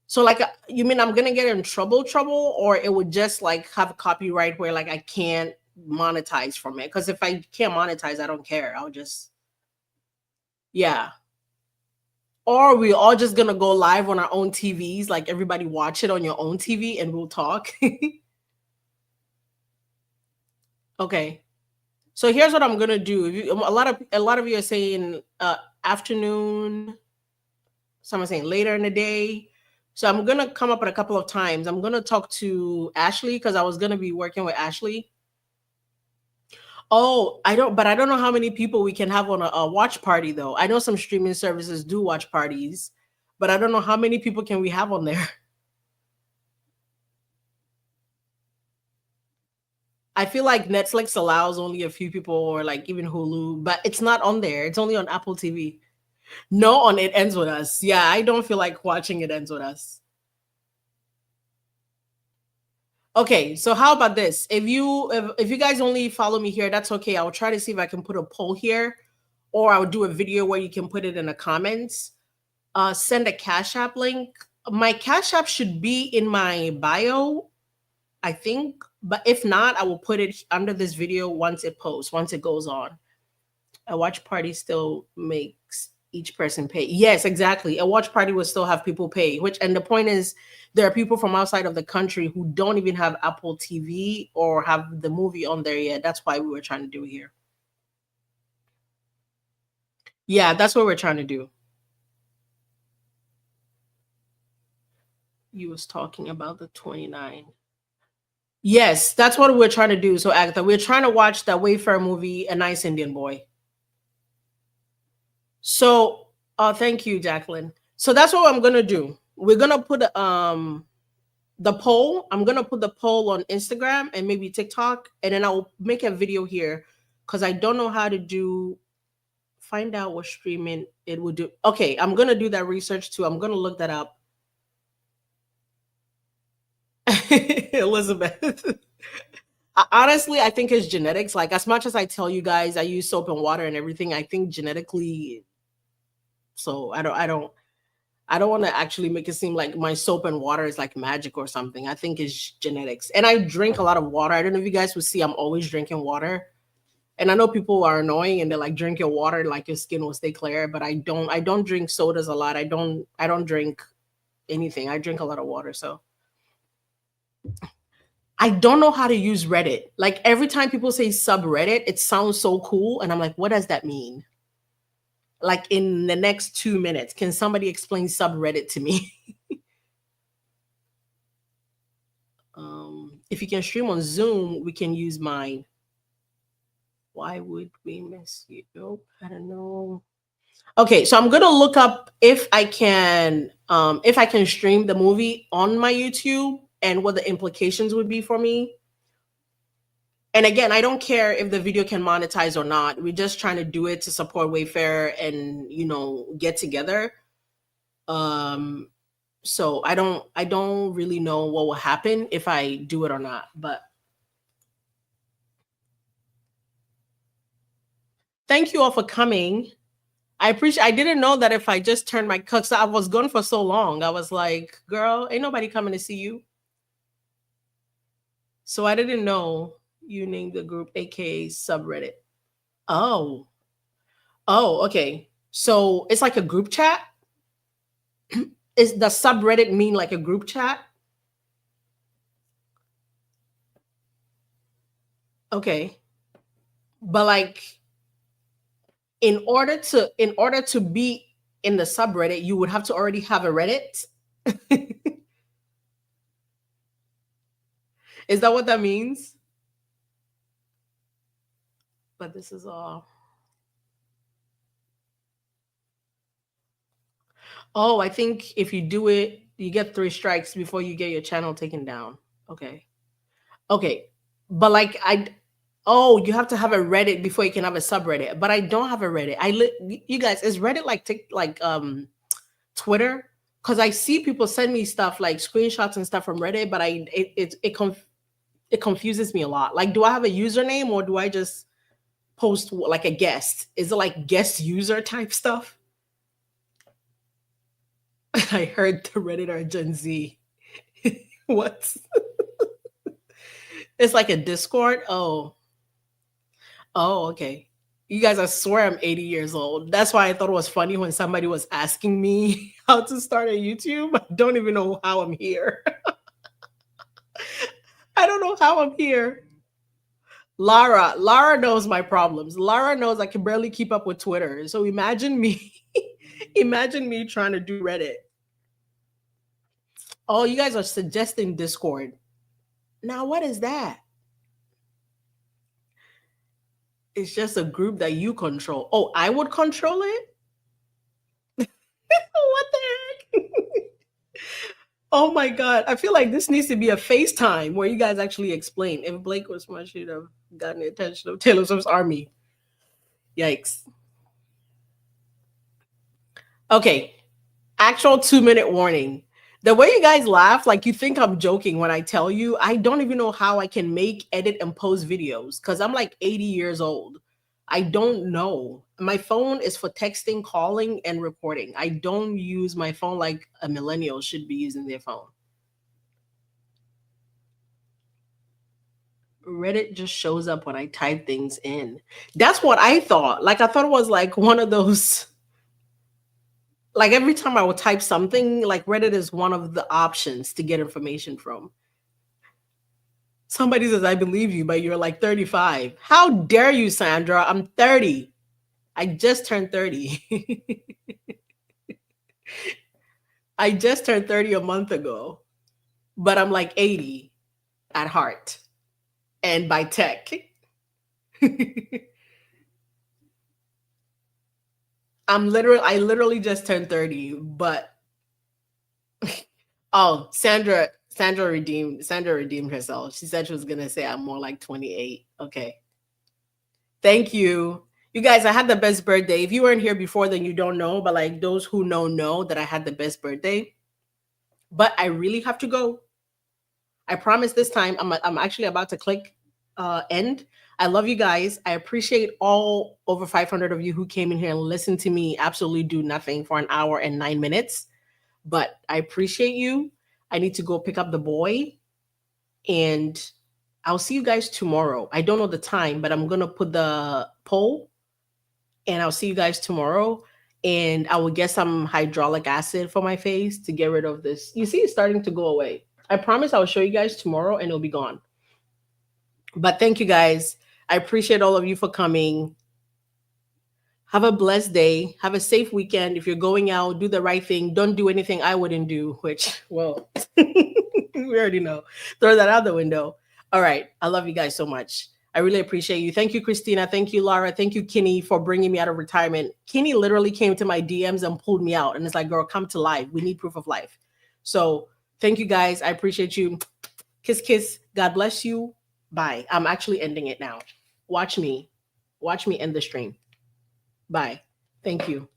So like, you mean I'm gonna get in trouble, or it would just like have a copyright where like I can't monetize from it? Because if I can't monetize, I don't care. I'll just, yeah. Or we all just gonna go live on our own TVs, like everybody watch it on your own TV and we'll talk. Okay. So here's what I'm gonna do. If you, a lot of you are saying afternoon. Some are saying later in the day. So I'm gonna come up with a couple of times. I'm gonna talk to Ashley because I was gonna be working with Ashley. Oh, I don't know how many people we can have on a watch party though. I know some streaming services do watch parties, but I don't know how many people can we have on there. I feel like Netflix allows only a few people, or like even Hulu, but it's not on there. It's only on Apple TV. No, on It Ends With Us. Yeah, I don't feel like watching It Ends With Us. Okay, so how about this? If you guys only follow me here, that's okay. I'll try to see if I can put a poll here, or I'll do a video where you can put it in the comments. Send a Cash App link. My Cash App should be in my bio, I think. But if not, I will put it under this video once it posts, once it goes on. A watch party still makes each person pay. Yes, exactly. A watch party will still have people pay, and the point is there are people from outside of the country who don't even have Apple TV or have the movie on there yet. That's why we were trying to do it here. Yeah, that's what we're trying to do. You was talking about the 29. Yes, that's what we're trying to do. So Agatha, we're trying to watch that Wayfair movie, A Nice Indian Boy. So thank you, Jacqueline. So that's what I'm gonna do. We're gonna put the poll. I'm gonna put the poll on Instagram and maybe TikTok, and then I'll make a video here because I don't know how to find out what streaming it would do. Okay, I'm gonna do that research too. I'm gonna look that up. Elizabeth. Honestly, I think it's genetics. Like, as much as I tell you guys I use soap and water and everything, I think genetically. So I I don't want to actually make it seem like my soap and water is like magic or something. I think it's genetics. And I drink a lot of water. I don't know if you guys would see I'm always drinking water. And I know people are annoying and they're like, drink your water, like your skin will stay clear. But I don't drink sodas a lot. I don't drink anything. I drink a lot of water. So I don't know how to use Reddit. Like every time people say subreddit, it sounds so cool. And I'm like, what does that mean? Like in the next 2 minutes, can somebody explain subreddit to me? If you can stream on Zoom, we can use mine. Why would we miss you? Nope, I don't know. Okay, so I'm gonna look up if I can stream the movie on my YouTube and what the implications would be for me. And again, I don't care if the video can monetize or not. We're just trying to do it to support Wayfair and get together. So I don't really know what will happen if I do it or not, but thank you all for coming. I appreciate. I didn't know that if I just turned my cooks, I was gone for so long. I was like, girl, ain't nobody coming to see you. So I didn't know you named the group aka subreddit. Oh, okay. So it's like a group chat. Is the subreddit mean like a group chat? Okay. But like in order to be in the subreddit, you would have to already have a Reddit. Is that what that means? But this is all. Oh, I think if you do it, you get 3 strikes before you get your channel taken down. Okay. But like you have to have a Reddit before you can have a subreddit. But I don't have a Reddit. You guys, is Reddit like Twitter? Because I see people send me stuff like screenshots and stuff from Reddit, but it confuses me a lot. Like, do I have a username or do I just post like a guest? Is it like guest user type stuff? I heard the Reddit are Gen Z. What? It's like a Discord. Oh, okay. You guys, I swear I'm 80 years old. That's why I thought it was funny when somebody was asking me how to start a YouTube. I don't even know how I'm here. I don't know how I'm here. Lara knows my problems. Lara knows I can barely keep up with Twitter. So imagine me, trying to do Reddit. Oh, you guys are suggesting Discord. Now, what is that? It's just a group that you control. Oh, I would control it? What the heck? Oh my God. I feel like this needs to be a FaceTime where you guys actually explain. If Blake was smart, she'd have gotten the attention of Taylor Swift's army. Yikes. Okay. Actual 2-minute warning. The way you guys laugh, like you think I'm joking when I tell you, I don't even know how I can make, edit, and post videos because I'm like 80 years old. I don't know. My phone is for texting, calling, and recording. I don't use my phone like a millennial should be using their phone. Reddit just shows up when I type things in. That's what I thought. Like I thought it was like one of those. Like every time I would type something, like Reddit is one of the options to get information from. Somebody says, I believe you, but you're like 35. How dare you, Sandra? I'm 30. I just turned 30. I just turned 30 a month ago, but I'm like 80 at heart and by tech. I literally just turned 30, but oh, Sandra redeemed herself. She said she was gonna say I'm more like 28. Okay. Thank you. You guys, I had the best birthday. If you weren't here before, then you don't know, but like those who know that I had the best birthday. But I really have to go. I promise this time I'm actually about to click end. I love you guys. I appreciate all over 500 of you who came in here and listened to me absolutely do nothing for an hour and 9 minutes. But I appreciate you. I need to go pick up the boy, and I'll see you guys tomorrow. I don't know the time, but I'm going to put the poll, and I'll see you guys tomorrow. And I will get some hydraulic acid for my face to get rid of this. You see, it's starting to go away. I promise I'll show you guys tomorrow and it'll be gone. But thank you guys. I appreciate all of you for coming. Have a blessed day. Have a safe weekend. If you're going out, do the right thing. Don't do anything I wouldn't do, which, well, we already know. Throw that out the window. All right. I love you guys so much. I really appreciate you. Thank you, Christina. Thank you, Laura. Thank you, Kinney, for bringing me out of retirement. Kinney literally came to my DMs and pulled me out. And it's like, girl, come to life. We need proof of life. So thank you, guys. I appreciate you. Kiss, kiss. God bless you. Bye. I'm actually ending it now. Watch me. Watch me end the stream. Bye. Thank you.